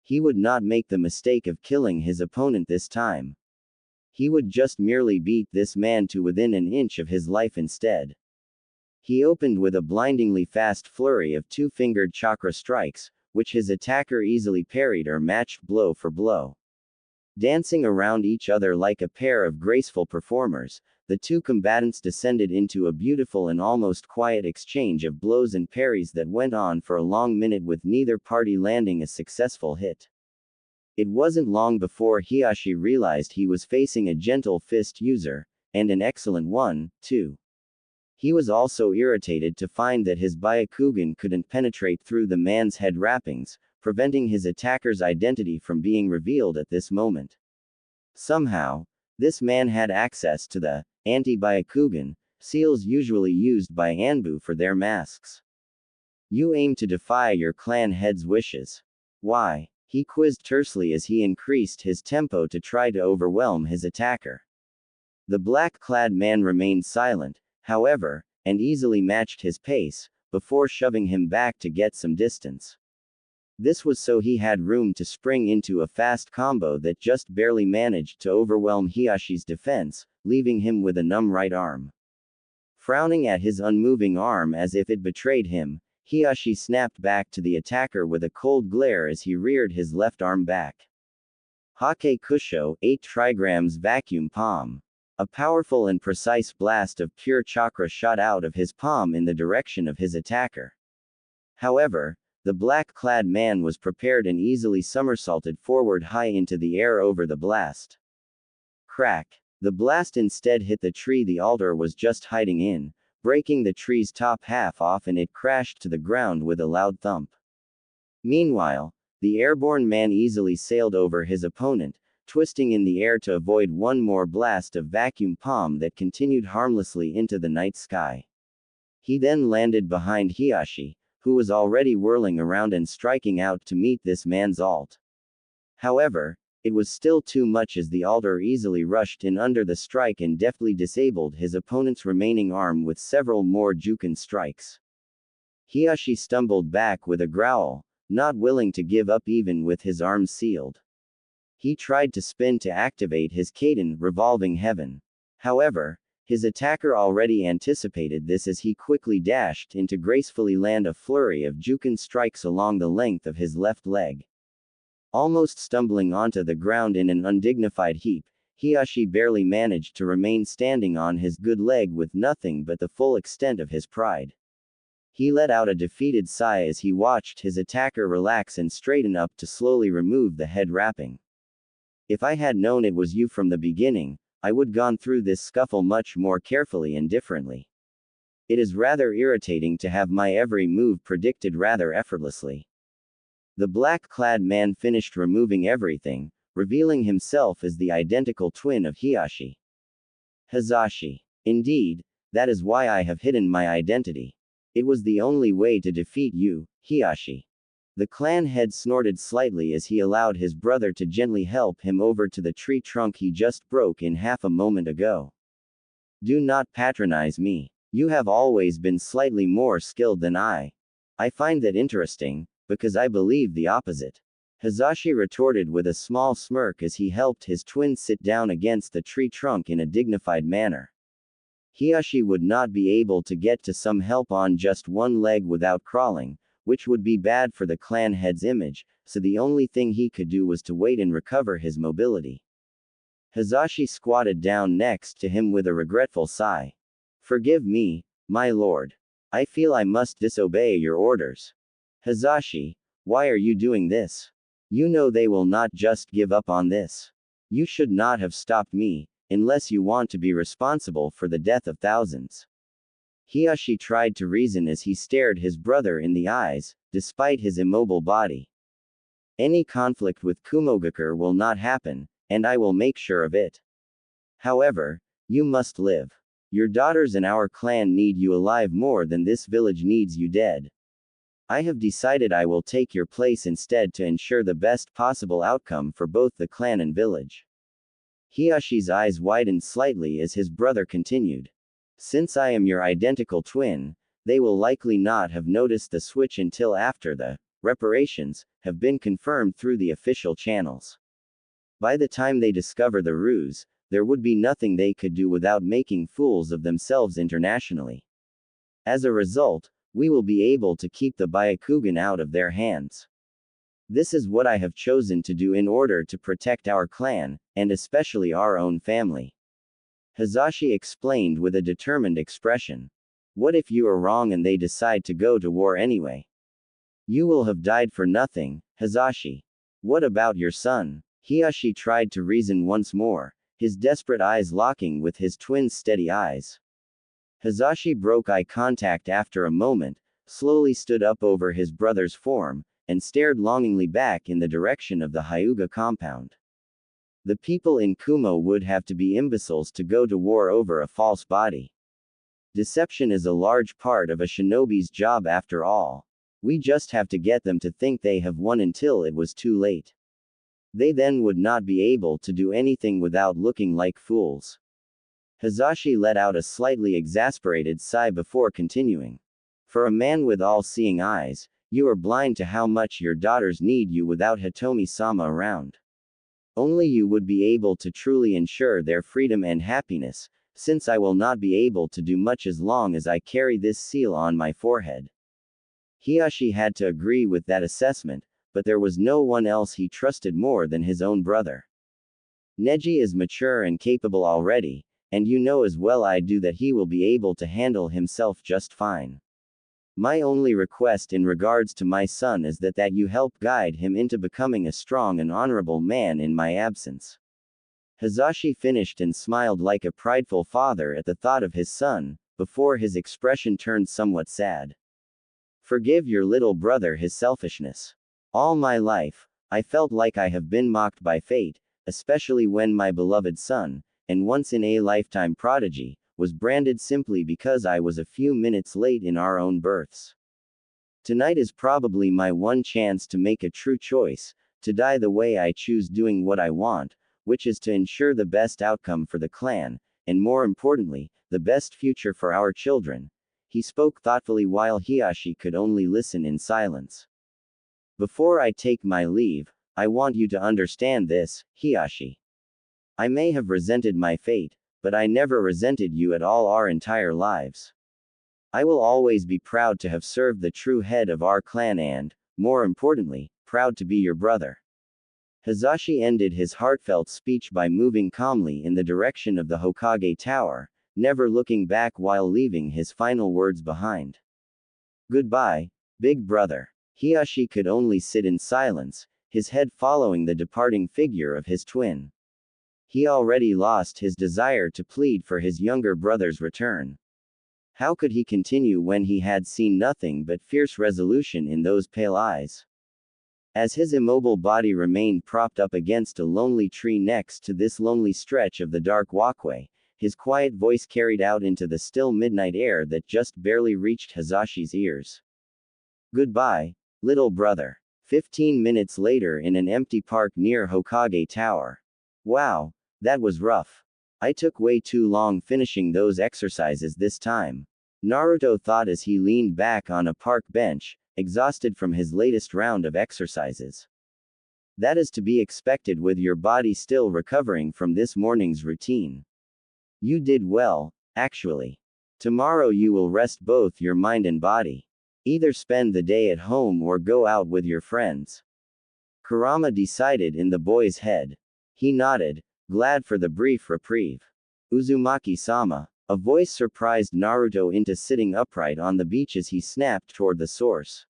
He would not make the mistake of killing his opponent this time. He would just merely beat this man to within an inch of his life instead. He opened with a blindingly fast flurry of two-fingered chakra strikes, which his attacker easily parried or matched blow for blow. Dancing around each other like a pair of graceful performers, the two combatants descended into a beautiful and almost quiet exchange of blows and parries that went on for a long minute with neither party landing a successful hit. It wasn't long before Hiyashi realized he was facing a gentle fist user, and an excellent one, too. He was also irritated to find that his Byakugan couldn't penetrate through the man's head wrappings, preventing his attacker's identity from being revealed at this moment. Somehow, this man had access to the anti-Byakugan seals usually used by Anbu for their masks. You aim to defy your clan head's wishes. Why? He quizzed tersely as he increased his tempo to try to overwhelm his attacker. The black-clad man remained silent, however, and easily matched his pace, before shoving him back to get some distance. This was so he had room to spring into a fast combo that just barely managed to overwhelm Hiyashi's defense, leaving him with a numb right arm. Frowning at his unmoving arm as if it betrayed him, Hiyashi snapped back to the attacker with a cold glare as he reared his left arm back. Hake Kusho, 8 trigrams vacuum palm. A powerful and precise blast of pure chakra shot out of his palm in the direction of his attacker. However, the black-clad man was prepared and easily somersaulted forward high into the air over the blast. Crack. The blast instead hit the tree the altar was just hiding in, breaking the tree's top half off and it crashed to the ground with a loud thump. Meanwhile, the airborne man easily sailed over his opponent, twisting in the air to avoid one more blast of vacuum palm that continued harmlessly into the night sky. He then landed behind Hiyashi, who was already whirling around and striking out to meet this man's ult. However, it was still too much as the altar easily rushed in under the strike and deftly disabled his opponent's remaining arm with several more Juken strikes. Hiyashi stumbled back with a growl, not willing to give up even with his arms sealed. He tried to spin to activate his Kaden revolving heaven. However, his attacker already anticipated this as he quickly dashed in to gracefully land a flurry of Juken strikes along the length of his left leg. Almost stumbling onto the ground in an undignified heap, Hiyashi barely managed to remain standing on his good leg with nothing but the full extent of his pride. He let out a defeated sigh as he watched his attacker relax and straighten up to slowly remove the head wrapping. If I had known it was you from the beginning, I would gone through this scuffle much more carefully and differently. It is rather irritating to have my every move predicted rather effortlessly. The black-clad man finished removing everything, revealing himself as the identical twin of Hiyashi. Hazashi. Indeed, that is why I have hidden my identity. It was the only way to defeat you, Hiyashi. The clan head snorted slightly as he allowed his brother to gently help him over to the tree trunk he just broke in half a moment ago. Do not patronize me. You have always been slightly more skilled than I. I find that interesting, because I believe the opposite. Hazashi retorted with a small smirk as he helped his twin sit down against the tree trunk in a dignified manner. Hiyashi would not be able to get to some help on just one leg without crawling, which would be bad for the clan head's image, so the only thing he could do was to wait and recover his mobility. Hazashi squatted down next to him with a regretful sigh. Forgive me, my lord. I feel I must disobey your orders. Hazashi, why are you doing this? You know they will not just give up on this. You should not have stopped me, unless you want to be responsible for the death of thousands. Hiyashi tried to reason as he stared his brother in the eyes, despite his immobile body. Any conflict with Kumogakure will not happen, and I will make sure of it. However, you must live. Your daughters and our clan need you alive more than this village needs you dead. I have decided I will take your place instead to ensure the best possible outcome for both the clan and village. Hiyashi's eyes widened slightly as his brother continued. Since I am your identical twin, they will likely not have noticed the switch until after the reparations have been confirmed through the official channels. By the time they discover the ruse, there would be nothing they could do without making fools of themselves internationally. As a result, we will be able to keep the Byakugan out of their hands. This is what I have chosen to do in order to protect our clan, and especially our own family. Hazashi explained with a determined expression. What if you are wrong and they decide to go to war anyway? You will have died for nothing, Hazashi. What about your son? Hiyashi tried to reason once more, his desperate eyes locking with his twin's steady eyes. Hazashi broke eye contact after a moment, slowly stood up over his brother's form, and stared longingly back in the direction of the Hyuga compound. The people in Kumo would have to be imbeciles to go to war over a false body. Deception is a large part of a shinobi's job after all. We just have to get them to think they have won until it was too late. They then would not be able to do anything without looking like fools. Hazashi let out a slightly exasperated sigh before continuing. For a man with all-seeing eyes, you are blind to how much your daughters need you without Hitomi-sama around. Only you would be able to truly ensure their freedom and happiness, since I will not be able to do much as long as I carry this seal on my forehead. Hiyashi had to agree with that assessment, but there was no one else he trusted more than his own brother. Neji is mature and capable already, and you know as well I do that he will be able to handle himself just fine. My only request in regards to my son is that you help guide him into becoming a strong and honorable man in my absence. Hazashi finished and smiled like a prideful father at the thought of his son, before his expression turned somewhat sad. Forgive your little brother his selfishness. All my life, I felt like I have been mocked by fate, especially when my beloved son, and once in a lifetime prodigy, was branded simply because I was a few minutes late in our own births. Tonight is probably my one chance to make a true choice, to die the way I choose doing what I want, which is to ensure the best outcome for the clan, and more importantly, the best future for our children. He spoke thoughtfully while Hiyashi could only listen in silence. Before I take my leave, I want you to understand this, Hiyashi. I may have resented my fate, but I never resented you at all our entire lives. I will always be proud to have served the true head of our clan and, more importantly, proud to be your brother. Hazashi ended his heartfelt speech by moving calmly in the direction of the Hokage Tower, never looking back while leaving his final words behind. Goodbye, big brother. Hiyashi could only sit in silence, his head following the departing figure of his twin. He already lost his desire to plead for his younger brother's return. How could he continue when he had seen nothing but fierce resolution in those pale eyes? As his immobile body remained propped up against a lonely tree next to this lonely stretch of the dark walkway, his quiet voice carried out into the still midnight air that just barely reached Hazashi's ears. Goodbye, little brother. 15 minutes later in an empty park near Hokage Tower. Wow, that was rough. I took way too long finishing those exercises this time. Naruto thought as he leaned back on a park bench, exhausted from his latest round of exercises. That is to be expected with your body still recovering from this morning's routine. You did well, actually. Tomorrow you will rest both your mind and body. Either spend the day at home or go out with your friends. Kurama decided in the boy's head. He nodded, glad for the brief reprieve. Uzumaki-sama. A voice surprised Naruto into sitting upright on the beach as he snapped toward the source.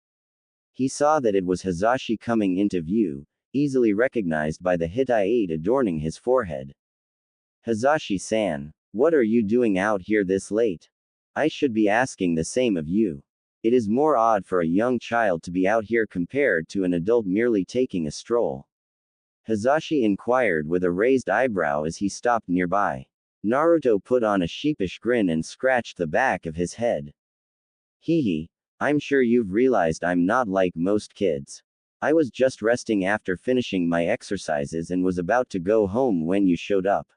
He saw that it was Hazashi coming into view, easily recognized by the Hittite adorning his forehead. Hazashi-san, what are you doing out here this late? I should be asking the same of you. It is more odd for a young child to be out here compared to an adult merely taking a stroll. Hazashi inquired with a raised eyebrow as he stopped nearby. Naruto put on a sheepish grin and scratched the back of his head. Hee, I'm sure you've realized I'm not like most kids. I was just resting after finishing my exercises and was about to go home when you showed up.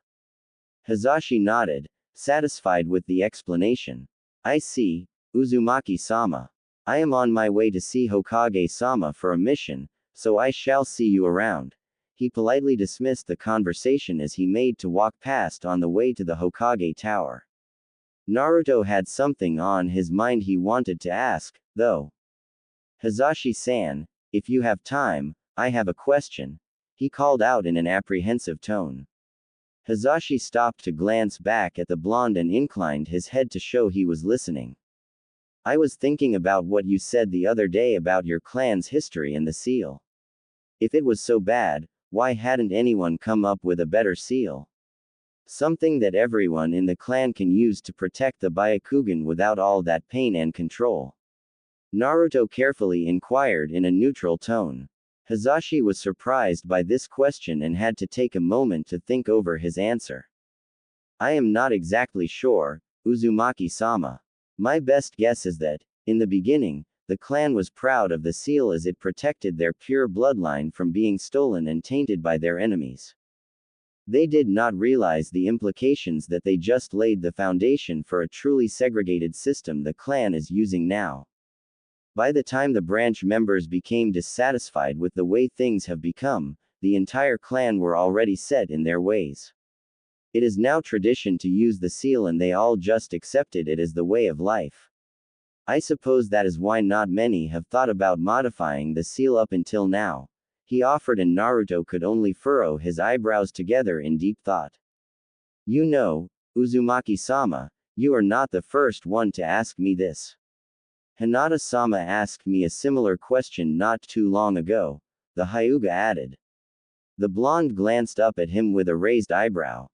Hazashi nodded, satisfied with the explanation. I see, Uzumaki-sama. I am on my way to see Hokage-sama for a mission, so I shall see you around. He politely dismissed the conversation as he made to walk past on the way to the Hokage Tower. Naruto had something on his mind he wanted to ask, though. Hazashi-san, if you have time, I have a question, he called out in an apprehensive tone. Hazashi stopped to glance back at the blonde and inclined his head to show he was listening. I was thinking about what you said the other day about your clan's history and the seal. If it was so bad, why hadn't anyone come up with a better seal? Something that everyone in the clan can use to protect the Byakugan without all that pain and control. Naruto carefully inquired in a neutral tone. Hazashi was surprised by this question and had to take a moment to think over his answer. I am not exactly sure, Uzumaki-sama. My best guess is that, in the beginning, the clan was proud of the seal as it protected their pure bloodline from being stolen and tainted by their enemies. They did not realize the implications that they just laid the foundation for a truly segregated system the clan is using now. By the time the branch members became dissatisfied with the way things have become, the entire clan were already set in their ways. It is now tradition to use the seal and they all just accepted it as the way of life. I suppose that is why not many have thought about modifying the seal up until now, he offered, and Naruto could only furrow his eyebrows together in deep thought. You know, Uzumaki-sama, you are not the first one to ask me this. Hinata-sama asked me a similar question not too long ago, the Hyuga added. The blonde glanced up at him with a raised eyebrow.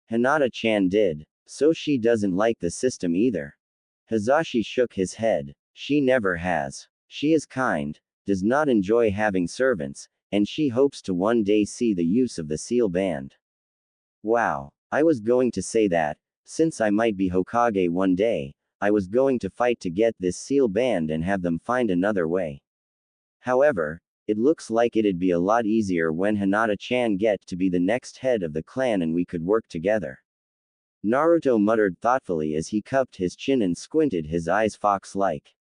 Hinata-chan did, so she doesn't like the system either. Hazashi shook his head. She never has. She is kind, does not enjoy having servants, and she hopes to one day see the use of the seal band. Wow, I was going to say that, since I might be Hokage one day, I was going to fight to get this seal band and have them find another way. However, it looks like it'd be a lot easier when Hinata-chan get to be the next head of the clan and we could work together. Naruto muttered thoughtfully as he cupped his chin and squinted his eyes fox-like.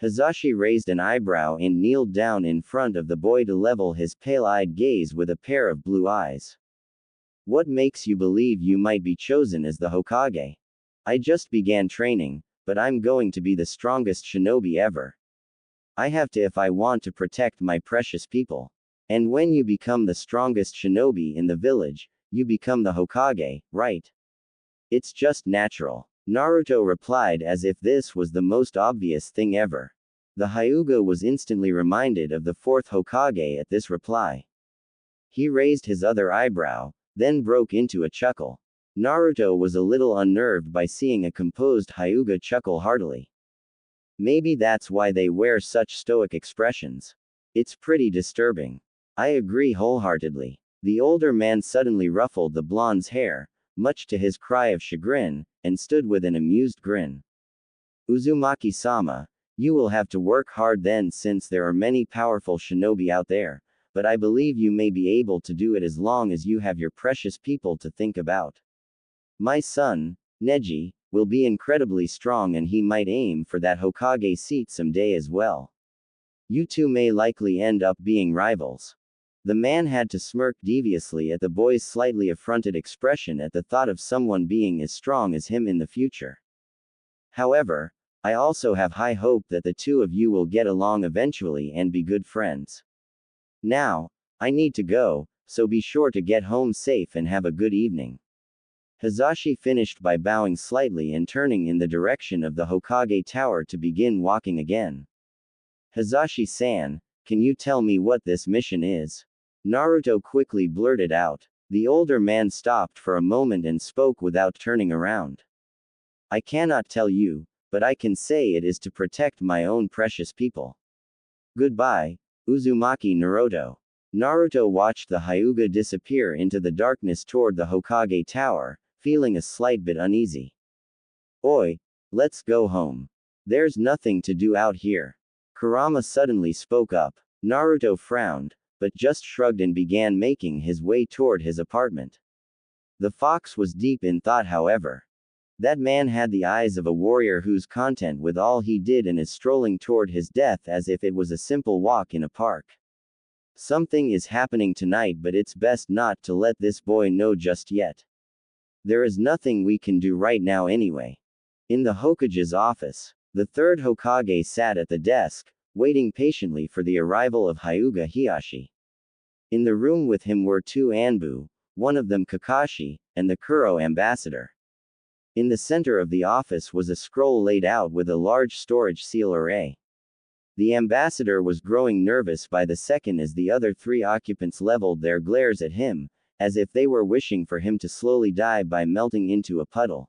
Hazashi raised an eyebrow and kneeled down in front of the boy to level his pale-eyed gaze with a pair of blue eyes. What makes you believe you might be chosen as the Hokage? I just began training, but I'm going to be the strongest shinobi ever. I have to if I want to protect my precious people. And when you become the strongest shinobi in the village, you become the Hokage, right? It's just natural. Naruto replied as if this was the most obvious thing ever. The Hyuga was instantly reminded of the fourth Hokage at this reply. He raised his other eyebrow, then broke into a chuckle. Naruto was a little unnerved by seeing a composed Hyuga chuckle heartily. Maybe that's why they wear such stoic expressions. It's pretty disturbing. I agree wholeheartedly. The older man suddenly ruffled the blonde's hair, much to his cry of chagrin, and stood with an amused grin. Uzumaki-sama, you will have to work hard then since there are many powerful shinobi out there, but I believe you may be able to do it as long as you have your precious people to think about. My son, Neji, will be incredibly strong and he might aim for that Hokage seat someday as well. You two may likely end up being rivals. The man had to smirk deviously at the boy's slightly affronted expression at the thought of someone being as strong as him in the future. However, I also have high hope that the two of you will get along eventually and be good friends. Now, I need to go, so be sure to get home safe and have a good evening. Hazashi finished by bowing slightly and turning in the direction of the Hokage Tower to begin walking again. Hazashi-san, can you tell me what this mission is? Naruto quickly blurted out. The older man stopped for a moment and spoke without turning around. I cannot tell you, but I can say it is to protect my own precious people. Goodbye, Uzumaki Naruto. Naruto watched the Hyuga disappear into the darkness toward the Hokage Tower, feeling a slight bit uneasy. Oi, let's go home. There's nothing to do out here. Kurama suddenly spoke up. Naruto frowned, but just shrugged and began making his way toward his apartment. The fox was deep in thought, however. That man had the eyes of a warrior who's content with all he did and is strolling toward his death as if it was a simple walk in a park. Something is happening tonight, but it's best not to let this boy know just yet. There is nothing we can do right now anyway. In the Hokage's office, the third Hokage sat at the desk, waiting patiently for the arrival of Hyuga Hiashi. In the room with him were two Anbu, one of them Kakashi, and the Kuro ambassador. In the center of the office was a scroll laid out with a large storage seal array. The ambassador was growing nervous by the second as the other three occupants leveled their glares at him, as if they were wishing for him to slowly die by melting into a puddle.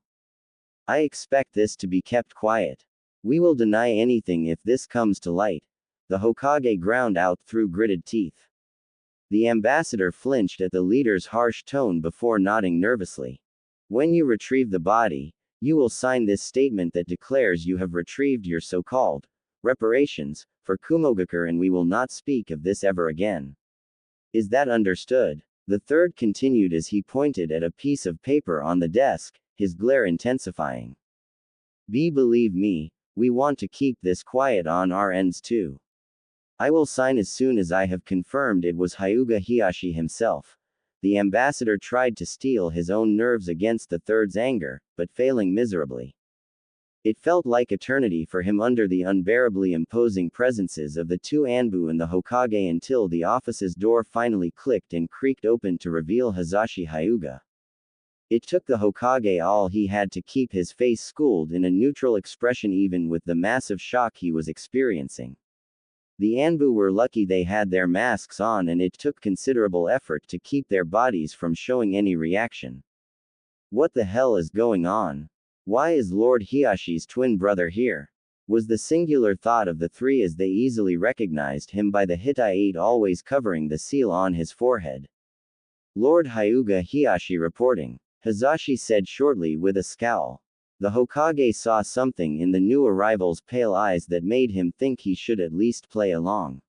I expect this to be kept quiet. We will deny anything if this comes to light, the Hokage ground out through gritted teeth. The ambassador flinched at the leader's harsh tone before nodding nervously. When you retrieve the body, you will sign this statement that declares you have retrieved your so-called reparations for Kumogakure, and we will not speak of this ever again. Is that understood? The third continued as he pointed at a piece of paper on the desk, his glare intensifying. Believe me, we want to keep this quiet on our ends too. I will sign as soon as I have confirmed it was Hyuga Hiashi himself. The ambassador tried to steel his own nerves against the third's anger, but failing miserably. It felt like eternity for him under the unbearably imposing presences of the two Anbu and the Hokage until the office's door finally clicked and creaked open to reveal Hazashi Hyuga. It took the Hokage all he had to keep his face schooled in a neutral expression even with the massive shock he was experiencing. The Anbu were lucky they had their masks on, and it took considerable effort to keep their bodies from showing any reaction. What the hell is going on? Why is Lord Hiashi's twin brother here? Was the singular thought of the three as they easily recognized him by the Hittite always covering the seal on his forehead. Lord Hyuga Hiashi reporting. Hazashi said shortly with a scowl. The Hokage saw something in the new arrival's pale eyes that made him think he should at least play along.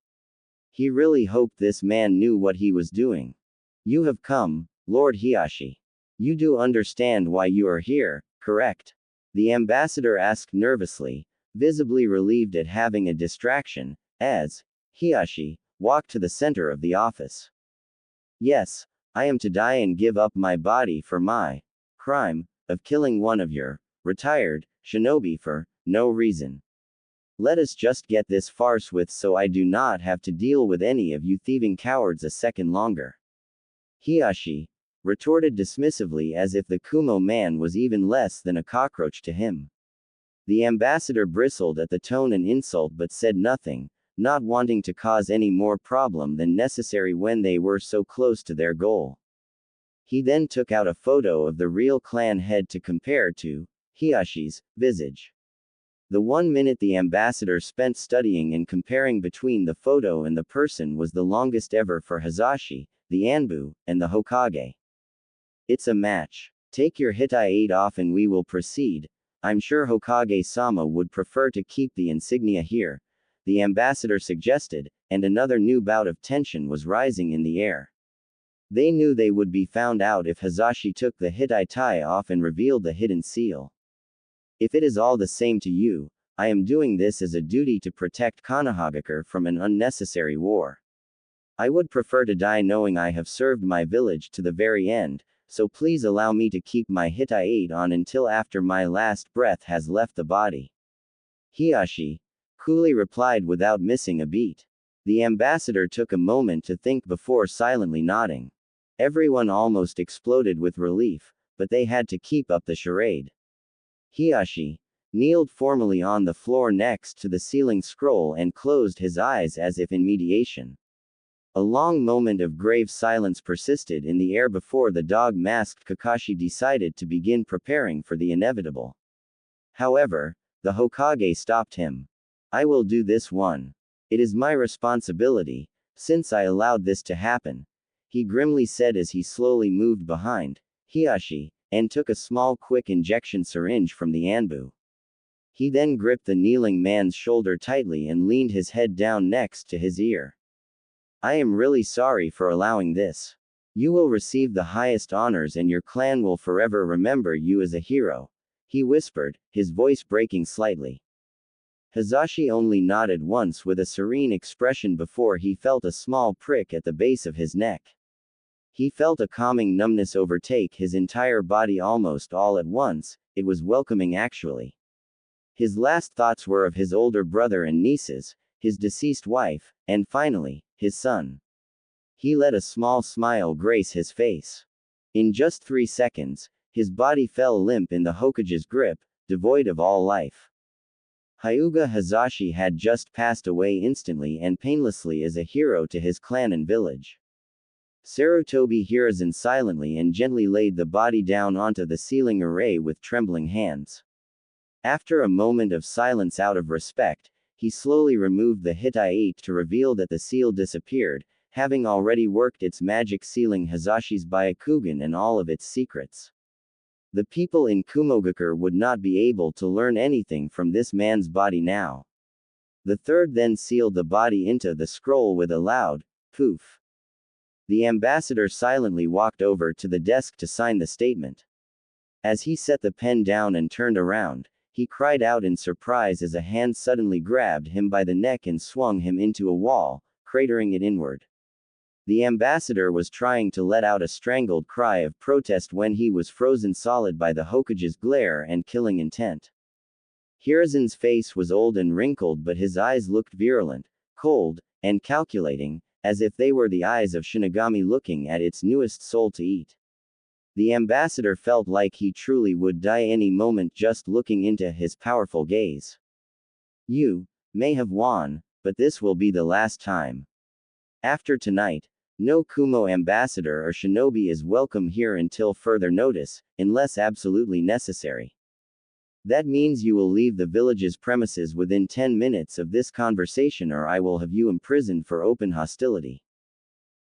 He really hoped this man knew what he was doing. You have come, Lord Hiashi. You do understand why you are here, correct? The ambassador asked nervously, visibly relieved at having a distraction, as Hiashi walked to the center of the office. Yes, I am to die and give up my body for my crime of killing one of your retired shinobi for no reason. Let us just get this farce with so I do not have to deal with any of you thieving cowards a second longer. Hiashi retorted dismissively as if the Kumo man was even less than a cockroach to him. The ambassador bristled at the tone and insult but said nothing, not wanting to cause any more problem than necessary when they were so close to their goal. He then took out a photo of the real clan head to compare to Hiashi's visage. The 1 minute the ambassador spent studying and comparing between the photo and the person was the longest ever for Hazashi, the Anbu, and the Hokage. It's a match. Take your Hitai 8 off and we will proceed. I'm sure Hokage-sama would prefer to keep the insignia here, the ambassador suggested, and another new bout of tension was rising in the air. They knew they would be found out if Hazashi took the Hitai tie off and revealed the hidden seal. If it is all the same to you, I am doing this as a duty to protect Konohagakure from an unnecessary war. I would prefer to die knowing I have served my village to the very end, so please allow me to keep my Hitai 8 on until after my last breath has left the body. Hiashi coolly replied without missing a beat. The ambassador took a moment to think before silently nodding. Everyone almost exploded with relief, but they had to keep up the charade. Hiashi kneeled formally on the floor next to the sealing scroll and closed his eyes as if in meditation. A long moment of grave silence persisted in the air before the dog-masked Kakashi decided to begin preparing for the inevitable. However, the Hokage stopped him. I will do this one. It is my responsibility, since I allowed this to happen, he grimly said as he slowly moved behind Hiashi, and took a small quick injection syringe from the Anbu. He then gripped the kneeling man's shoulder tightly and leaned his head down next to his ear. I am really sorry for allowing this. You will receive the highest honors and your clan will forever remember you as a hero, he whispered, his voice breaking slightly. Hazashi only nodded once with a serene expression before he felt a small prick at the base of his neck. He felt a calming numbness overtake his entire body almost all at once. It was welcoming actually. His last thoughts were of his older brother and nieces, his deceased wife, and finally, his son. He let a small smile grace his face. In just 3 seconds, his body fell limp in the Hokage's grip, devoid of all life. Hyuga Hazashi had just passed away instantly and painlessly as a hero to his clan and village. Sarutobi Hiruzen silently and gently laid the body down onto the sealing array with trembling hands. After a moment of silence out of respect, he slowly removed the Hitai 8 to reveal that the seal disappeared, having already worked its magic sealing Hazashi's Byakugan and all of its secrets. The people in Kumogakure would not be able to learn anything from this man's body now. The third then sealed the body into the scroll with a loud poof. The ambassador silently walked over to the desk to sign the statement. As he set the pen down and turned around, he cried out in surprise as a hand suddenly grabbed him by the neck and swung him into a wall, cratering it inward. The ambassador was trying to let out a strangled cry of protest when he was frozen solid by the Hokage's glare and killing intent. Hiruzen's face was old and wrinkled, but his eyes looked virulent, cold, and calculating, as if they were the eyes of Shinigami looking at its newest soul to eat. The ambassador felt like he truly would die any moment just looking into his powerful gaze. You may have won, but this will be the last time. After tonight, no Kumo ambassador or shinobi is welcome here until further notice, unless absolutely necessary. That means you will leave the village's premises within 10 minutes of this conversation or I will have you imprisoned for open hostility.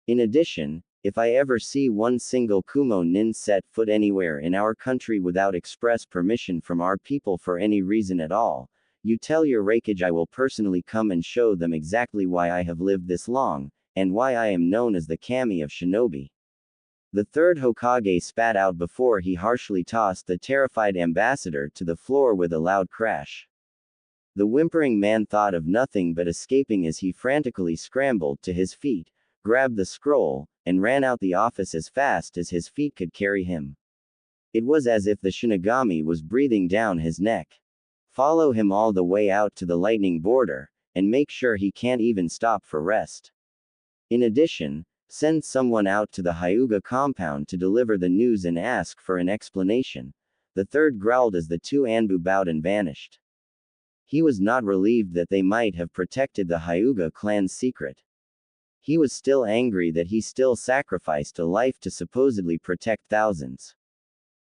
In addition, if I ever see one single Kumo nin set foot anywhere in our country without express permission from our people for any reason at all, you tell your Raikage I will personally come and show them exactly why I have lived this long, and why I am known as the Kami of Shinobi. The third Hokage spat out before he harshly tossed the terrified ambassador to the floor with a loud crash. The whimpering man thought of nothing but escaping as he frantically scrambled to his feet, grabbed the scroll, and ran out the office as fast as his feet could carry him. It was as if the Shinigami was breathing down his neck. Follow him all the way out to the lightning border, and make sure he can't even stop for rest. In addition, send someone out to the Hyuga compound to deliver the news and ask for an explanation. The third growled as the two Anbu bowed and vanished. He was not relieved that they might have protected the Hyuga clan's secret. He was still angry that he still sacrificed a life to supposedly protect thousands.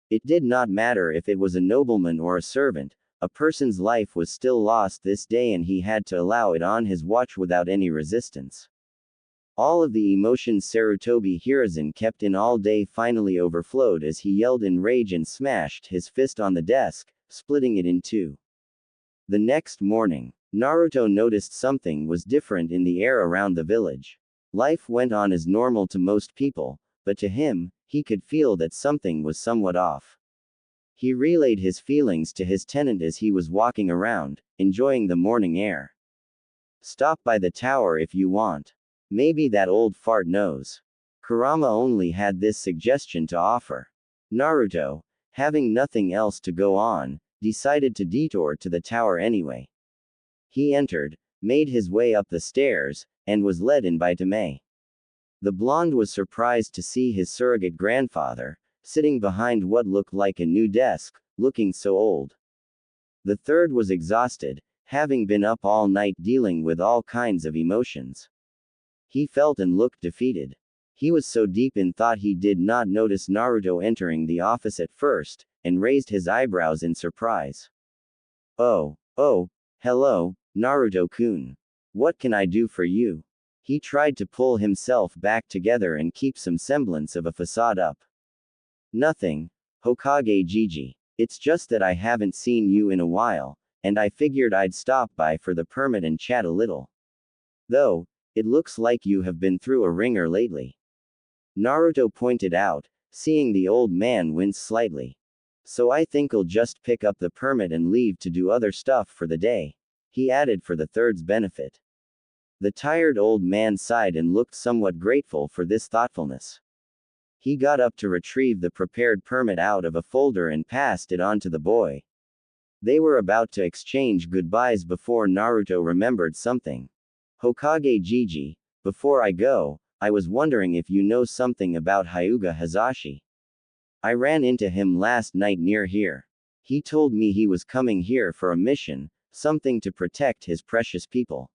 It did not matter if it was a nobleman or a servant, a person's life was still lost this day and he had to allow it on his watch without any resistance. All of the emotions Sarutobi Hiruzen kept in all day finally overflowed as he yelled in rage and smashed his fist on the desk, splitting it in two. The next morning, Naruto noticed something was different in the air around the village. Life went on as normal to most people, but to him, he could feel that something was somewhat off. He relayed his feelings to his tenant as he was walking around, enjoying the morning air. Stop by the tower if you want. Maybe that old fart knows. Kurama only had this suggestion to offer. Naruto, having nothing else to go on, decided to detour to the tower anyway. He entered, made his way up the stairs, and was led in by Temari. The blonde was surprised to see his surrogate grandfather, sitting behind what looked like a new desk, looking so old. The third was exhausted, having been up all night dealing with all kinds of emotions. He felt and looked defeated. He was so deep in thought he did not notice Naruto entering the office at first, and raised his eyebrows in surprise. Oh, hello, Naruto-kun. What can I do for you? He tried to pull himself back together and keep some semblance of a facade up. Nothing, Hokage Gigi. It's just that I haven't seen you in a while, and I figured I'd stop by for the permit and chat a little. Though, it looks like you have been through a ringer lately. Naruto pointed out, seeing the old man wince slightly. So I think I'll just pick up the permit and leave to do other stuff for the day. He added for the third's benefit. The tired old man sighed and looked somewhat grateful for this thoughtfulness. He got up to retrieve the prepared permit out of a folder and passed it on to the boy. They were about to exchange goodbyes before Naruto remembered something. Hokage Gigi, before I go, I was wondering if you know something about Hyuga Hazashi. I ran into him last night near here. He told me he was coming here for a mission, something to protect his precious people.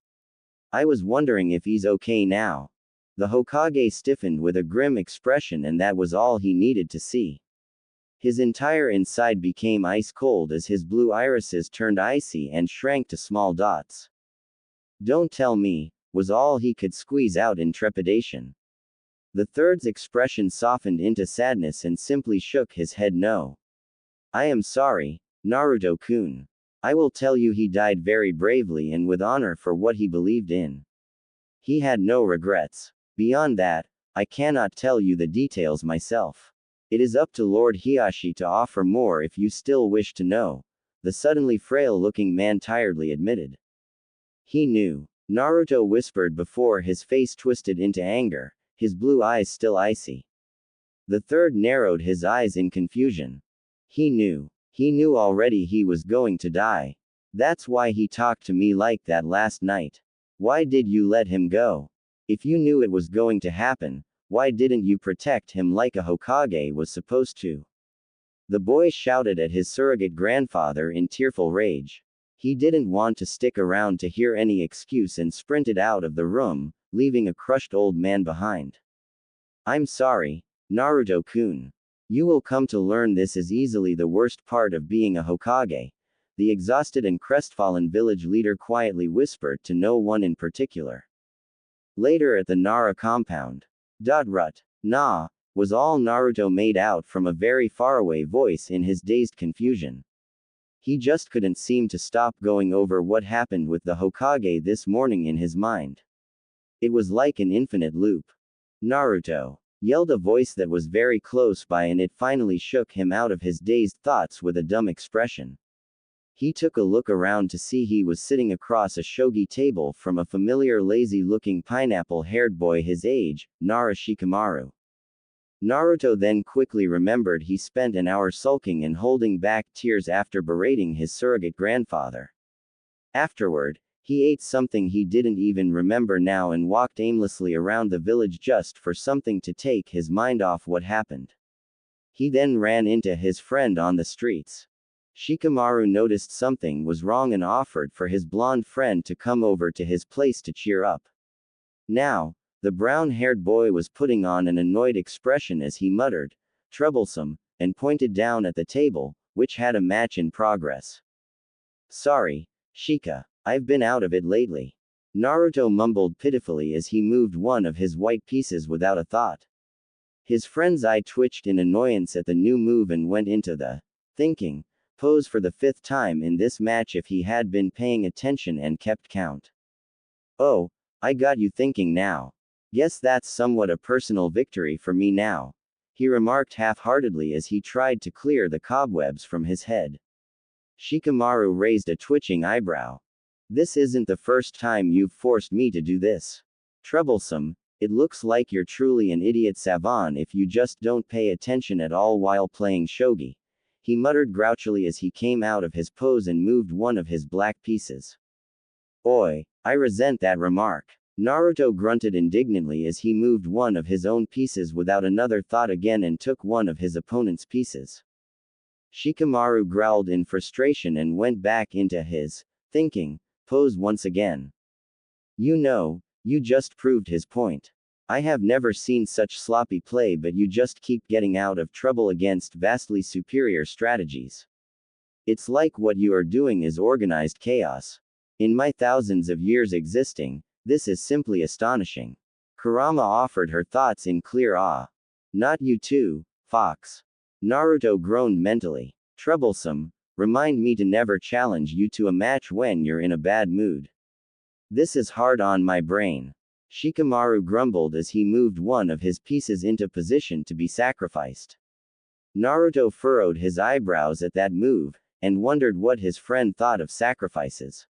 I was wondering if he's okay now. The Hokage stiffened with a grim expression and that was all he needed to see. His entire inside became ice cold as his blue irises turned icy and shrank to small dots. Don't tell me, was all he could squeeze out in trepidation. The third's expression softened into sadness and simply shook his head no. I am sorry, Naruto-kun. I will tell you he died very bravely and with honor for what he believed in. He had no regrets. Beyond that, I cannot tell you the details myself. It is up to Lord Hiashi to offer more if you still wish to know, the suddenly frail-looking man tiredly admitted. He knew. Naruto whispered before his face twisted into anger, his blue eyes still icy. The third narrowed his eyes in confusion. He knew. He knew already he was going to die. That's why he talked to me like that last night. Why did you let him go? If you knew it was going to happen, why didn't you protect him like a Hokage was supposed to? The boy shouted at his surrogate grandfather in tearful rage. He didn't want to stick around to hear any excuse and sprinted out of the room, leaving a crushed old man behind. I'm sorry, Naruto-kun. You will come to learn this is easily the worst part of being a Hokage, the exhausted and crestfallen village leader quietly whispered to no one in particular. Later at the Nara compound. Nah, was all Naruto made out from a very faraway voice in his dazed confusion. He just couldn't seem to stop going over what happened with the Hokage this morning in his mind. It was like an infinite loop. Naruto, yelled a voice that was very close by and it finally shook him out of his dazed thoughts with a dumb expression. He took a look around to see he was sitting across a shogi table from a familiar lazy-looking pineapple-haired boy his age, Nara Shikamaru. Naruto then quickly remembered he spent an hour sulking and holding back tears after berating his surrogate grandfather. Afterward, he ate something he didn't even remember now and walked aimlessly around the village just for something to take his mind off what happened. He then ran into his friend on the streets. Shikamaru noticed something was wrong and offered for his blonde friend to come over to his place to cheer up. Now, the brown-haired boy was putting on an annoyed expression as he muttered, "Troublesome," and pointed down at the table, which had a match in progress. "Sorry, Shika. I've been out of it lately." Naruto mumbled pitifully as he moved one of his white pieces without a thought. His friend's eye twitched in annoyance at the new move and went into the thinking pose for the 5th time in this match if he had been paying attention and kept count. "Oh, I got you thinking now. Guess that's somewhat a personal victory for me now," he remarked half-heartedly as he tried to clear the cobwebs from his head. Shikamaru raised a twitching eyebrow. "This isn't the first time you've forced me to do this. Troublesome, it looks like you're truly an idiot savant if you just don't pay attention at all while playing shogi," he muttered grouchily as he came out of his pose and moved one of his black pieces. "Oi, I resent that remark." Naruto grunted indignantly as he moved one of his own pieces without another thought again and took one of his opponent's pieces. Shikamaru growled in frustration and went back into his thinking pose once again. "You know, you just proved his point. I have never seen such sloppy play, but you just keep getting out of trouble against vastly superior strategies. It's like what you are doing is organized chaos. In my thousands of years existing, this is simply astonishing." Kurama offered her thoughts in clear awe. "Not you too, Fox." Naruto groaned mentally. "Troublesome, remind me to never challenge you to a match when you're in a bad mood. This is hard on my brain." Shikamaru grumbled as he moved one of his pieces into position to be sacrificed. Naruto furrowed his eyebrows at that move, and wondered what his friend thought of sacrifices.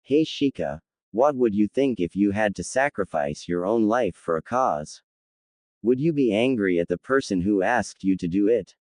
"Hey Shika, what would you think if you had to sacrifice your own life for a cause? Would you be angry at the person who asked you to do it?"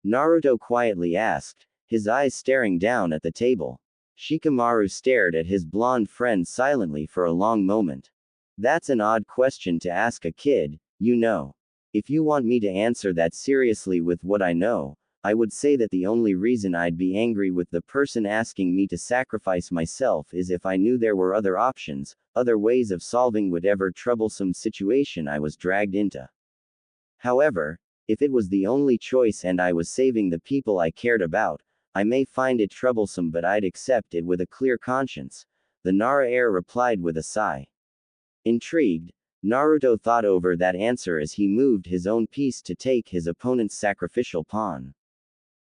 Naruto quietly asked, his eyes staring down at the table. Shikamaru stared at his blonde friend silently for a long moment. "That's an odd question to ask a kid, you know. If you want me to answer that seriously with what I know, I would say that the only reason I'd be angry with the person asking me to sacrifice myself is if I knew there were other options, other ways of solving whatever troublesome situation I was dragged into. However, if it was the only choice and I was saving the people I cared about, I may find it troublesome, but I'd accept it with a clear conscience," the Nara heir replied with a sigh. Intrigued, Naruto thought over that answer as he moved his own piece to take his opponent's sacrificial pawn.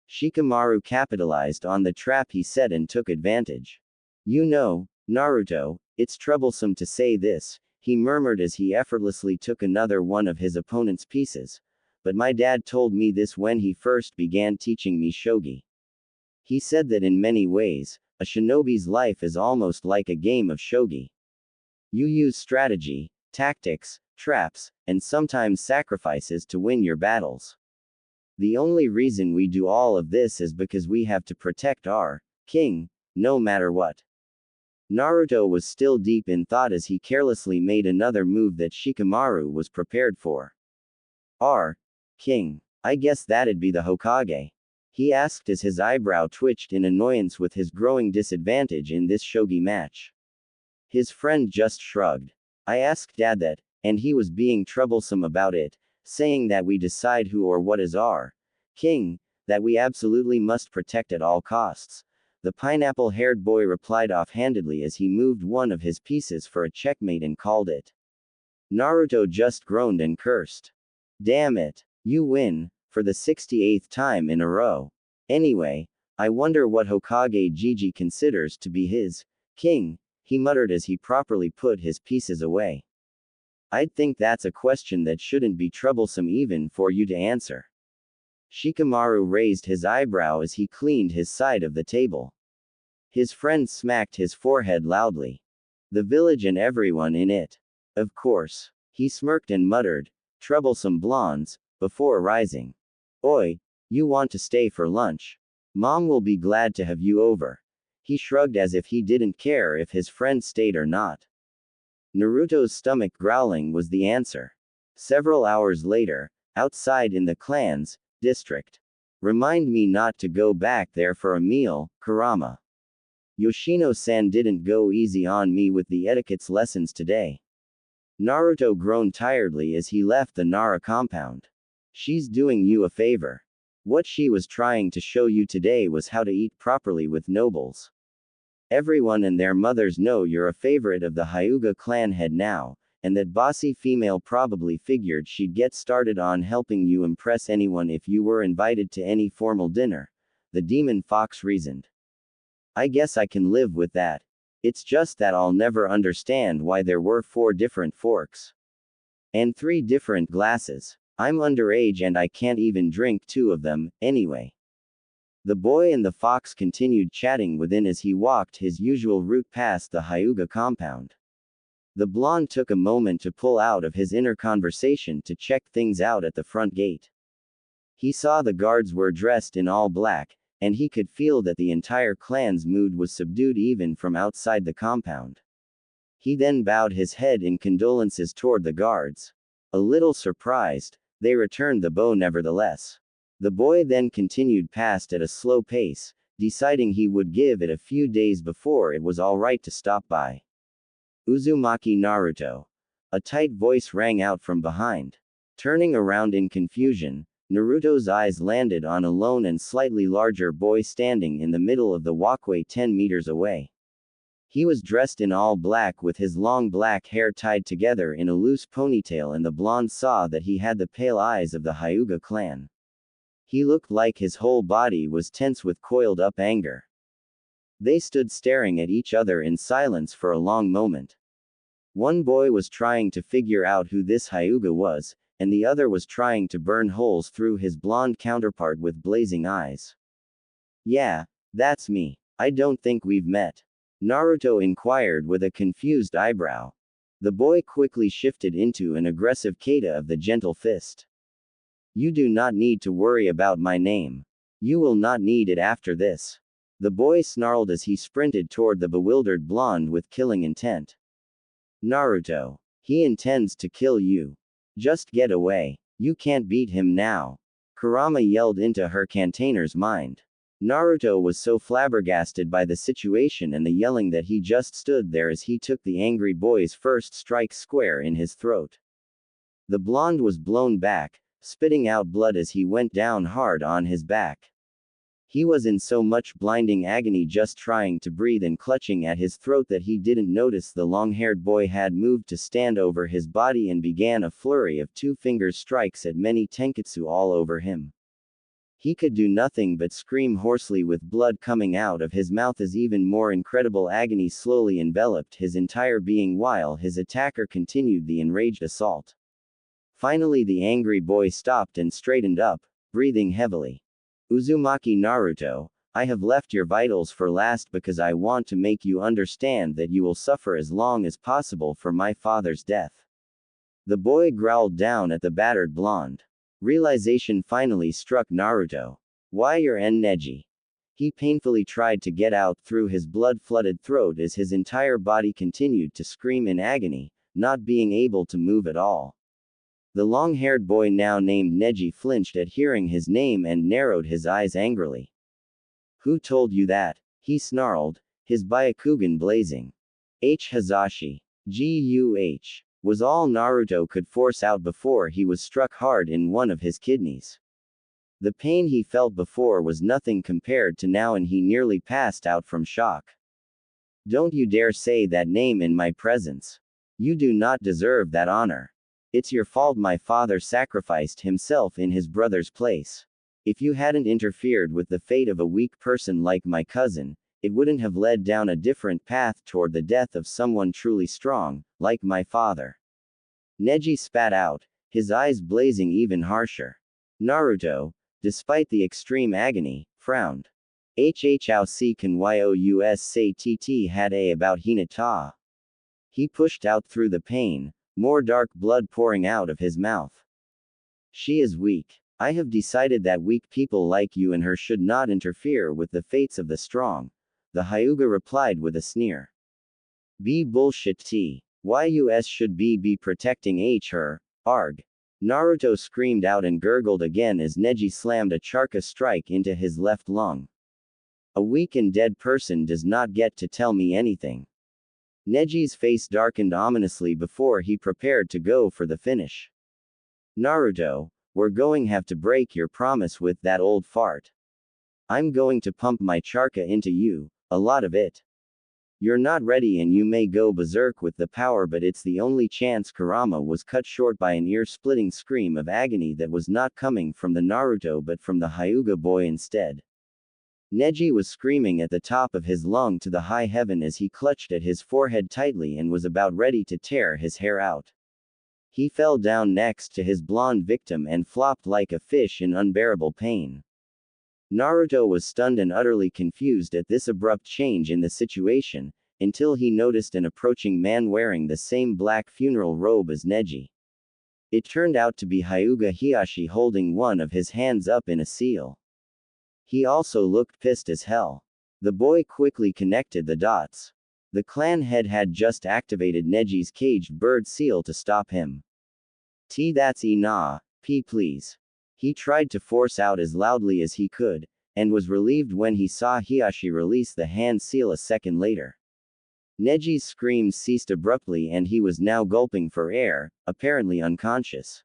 Shikamaru capitalized on the trap he set and took advantage. "You know, Naruto, it's troublesome to say this," he murmured as he effortlessly took another one of his opponent's pieces, "but my dad told me this when he first began teaching me shogi. He said that in many ways, a shinobi's life is almost like a game of shogi. You use strategy, tactics, traps, and sometimes sacrifices to win your battles. The only reason we do all of this is because we have to protect our king, no matter what." Naruto was still deep in thought as he carelessly made another move that Shikamaru was prepared for. "Our king. I guess that'd be the Hokage?" he asked as his eyebrow twitched in annoyance with his growing disadvantage in this shogi match. His friend just shrugged. "I asked Dad that, and he was being troublesome about it, saying that we decide who or what is our king, that we absolutely must protect at all costs," the pineapple-haired boy replied offhandedly as he moved one of his pieces for a checkmate and called it. Naruto just groaned and cursed. "Damn it, you win, for the 68th time in a row. Anyway, I wonder what Hokage Gigi considers to be his king," he muttered as he properly put his pieces away. "I'd think that's a question that shouldn't be troublesome even for you to answer." Shikamaru raised his eyebrow as he cleaned his side of the table. His friend smacked his forehead loudly. "The village and everyone in it. Of course." He smirked and muttered, "Troublesome blondes, before rising. Oi, you want to stay for lunch? Mom will be glad to have you over. He shrugged as if he didn't care if his friend stayed or not. Naruto's stomach growling was the answer. Several hours later, outside in the clan's district. Remind me not to go back there for a meal, Kurama. Yoshino-san didn't go easy on me with the etiquette's lessons today. Naruto groaned tiredly as he left the Nara compound. She's doing you a favor. What she was trying to show you today was how to eat properly with nobles. Everyone and their mothers know you're a favorite of the Hyuga clan head now, and that bossy female probably figured she'd get started on helping you impress anyone if you were invited to any formal dinner, the demon fox reasoned. I guess I can live with that. It's just that I'll never understand why there were 4 different forks. And 3 different glasses. I'm underage and I can't even drink 2 of them, anyway. The boy and the fox continued chatting within as he walked his usual route past the Hyuga compound. The blonde took a moment to pull out of his inner conversation to check things out at the front gate. He saw the guards were dressed in all black, and he could feel that the entire clan's mood was subdued even from outside the compound. He then bowed his head in condolences toward the guards. A little surprised, they returned the bow nevertheless. The boy then continued past at a slow pace, deciding he would give it a few days before it was alright to stop by. Uzumaki Naruto. A tight voice rang out from behind. Turning around in confusion, Naruto's eyes landed on a lone and slightly larger boy standing in the middle of the walkway 10 meters away. He was dressed in all black with his long black hair tied together in a loose ponytail, and the blonde saw that he had the pale eyes of the Hyuga clan. He looked like his whole body was tense with coiled up anger. They stood staring at each other in silence for a long moment. One boy was trying to figure out who this Hyuga was, and the other was trying to burn holes through his blonde counterpart with blazing eyes. Yeah, that's me. I don't think we've met. Naruto inquired with a confused eyebrow. The boy quickly shifted into an aggressive kata of the gentle fist. You do not need to worry about my name. You will not need it after this. The boy snarled as he sprinted toward the bewildered blonde with killing intent. Naruto. He intends to kill you. Just get away. You can't beat him now. Kurama yelled into her container's mind. Naruto was so flabbergasted by the situation and the yelling that he just stood there as he took the angry boy's first strike square in his throat. The blonde was blown back, spitting out blood as he went down hard on his back. He was in so much blinding agony just trying to breathe and clutching at his throat that he didn't notice the long-haired boy had moved to stand over his body and began a flurry of 2-finger strikes at many tenketsu all over him. He could do nothing but scream hoarsely with blood coming out of his mouth as even more incredible agony slowly enveloped his entire being while his attacker continued the enraged assault. Finally the angry boy stopped and straightened up, breathing heavily. Uzumaki Naruto, I have left your vitals for last because I want to make you understand that you will suffer as long as possible for my father's death. The boy growled down at the battered blonde. Realization finally struck Naruto. Why your Neji? He painfully tried to get out through his blood-flooded throat as his entire body continued to scream in agony, not being able to move at all. The long-haired boy now named Neji flinched at hearing his name and narrowed his eyes angrily. Who told you that? He snarled, his Byakugan blazing. Hazashi. Guh. Was all Naruto could force out before he was struck hard in one of his kidneys. The pain he felt before was nothing compared to now, and he nearly passed out from shock. Don't you dare say that name in my presence. You do not deserve that honor. It's your fault my father sacrificed himself in his brother's place. If you hadn't interfered with the fate of a weak person like my cousin, it wouldn't have led down a different path toward the death of someone truly strong, like my father. Neji spat out, his eyes blazing even harsher. Naruto, despite the extreme agony, frowned. How si kan yous say tt had a about Hinata. He pushed out through the pain, more dark blood pouring out of his mouth. She is weak. I have decided that weak people like you and her should not interfere with the fates of the strong, the Hyuga replied with a sneer. Be bullshit t. Yus should be protecting her, arg. Naruto screamed out and gurgled again as Neji slammed a charka strike into his left lung. A weak and dead person does not get to tell me anything. Neji's face darkened ominously before he prepared to go for the finish. Naruto, we're going have to break your promise with that old fart. I'm going to pump my charka into you, a lot of it. You're not ready and you may go berserk with the power, but it's the only chance. Kurama was cut short by an ear-splitting scream of agony that was not coming from the Naruto but from the Hyuga boy instead. Neji was screaming at the top of his lung to the high heaven as he clutched at his forehead tightly and was about ready to tear his hair out. He fell down next to his blonde victim and flopped like a fish in unbearable pain. Naruto was stunned and utterly confused at this abrupt change in the situation, until he noticed an approaching man wearing the same black funeral robe as Neji. It turned out to be Hyuga Hiashi holding one of his hands up in a seal. He also looked pissed as hell. The boy quickly connected the dots. The clan head had just activated Neji's caged bird seal to stop him. That's enough, please. He tried to force out as loudly as he could, and was relieved when he saw Hiashi release the hand seal a second later. Neji's screams ceased abruptly and he was now gulping for air, apparently unconscious.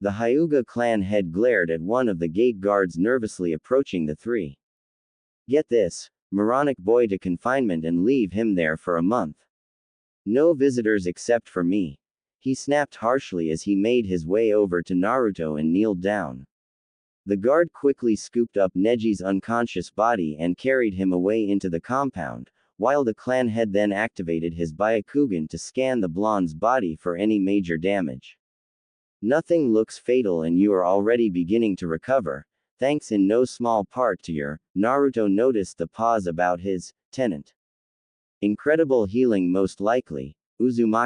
The Hyuga clan head glared at one of the gate guards nervously approaching the three. Get this, moronic boy to confinement and leave him there for a month. No visitors except for me. He snapped harshly as he made his way over to Naruto and kneeled down. The guard quickly scooped up Neji's unconscious body and carried him away into the compound, while the clan head then activated his Byakugan to scan the blonde's body for any major damage. Nothing looks fatal and you are already beginning to recover, thanks in no small part to your, Naruto noticed the pause about his, tenant. Incredible healing most likely, Uzumaki.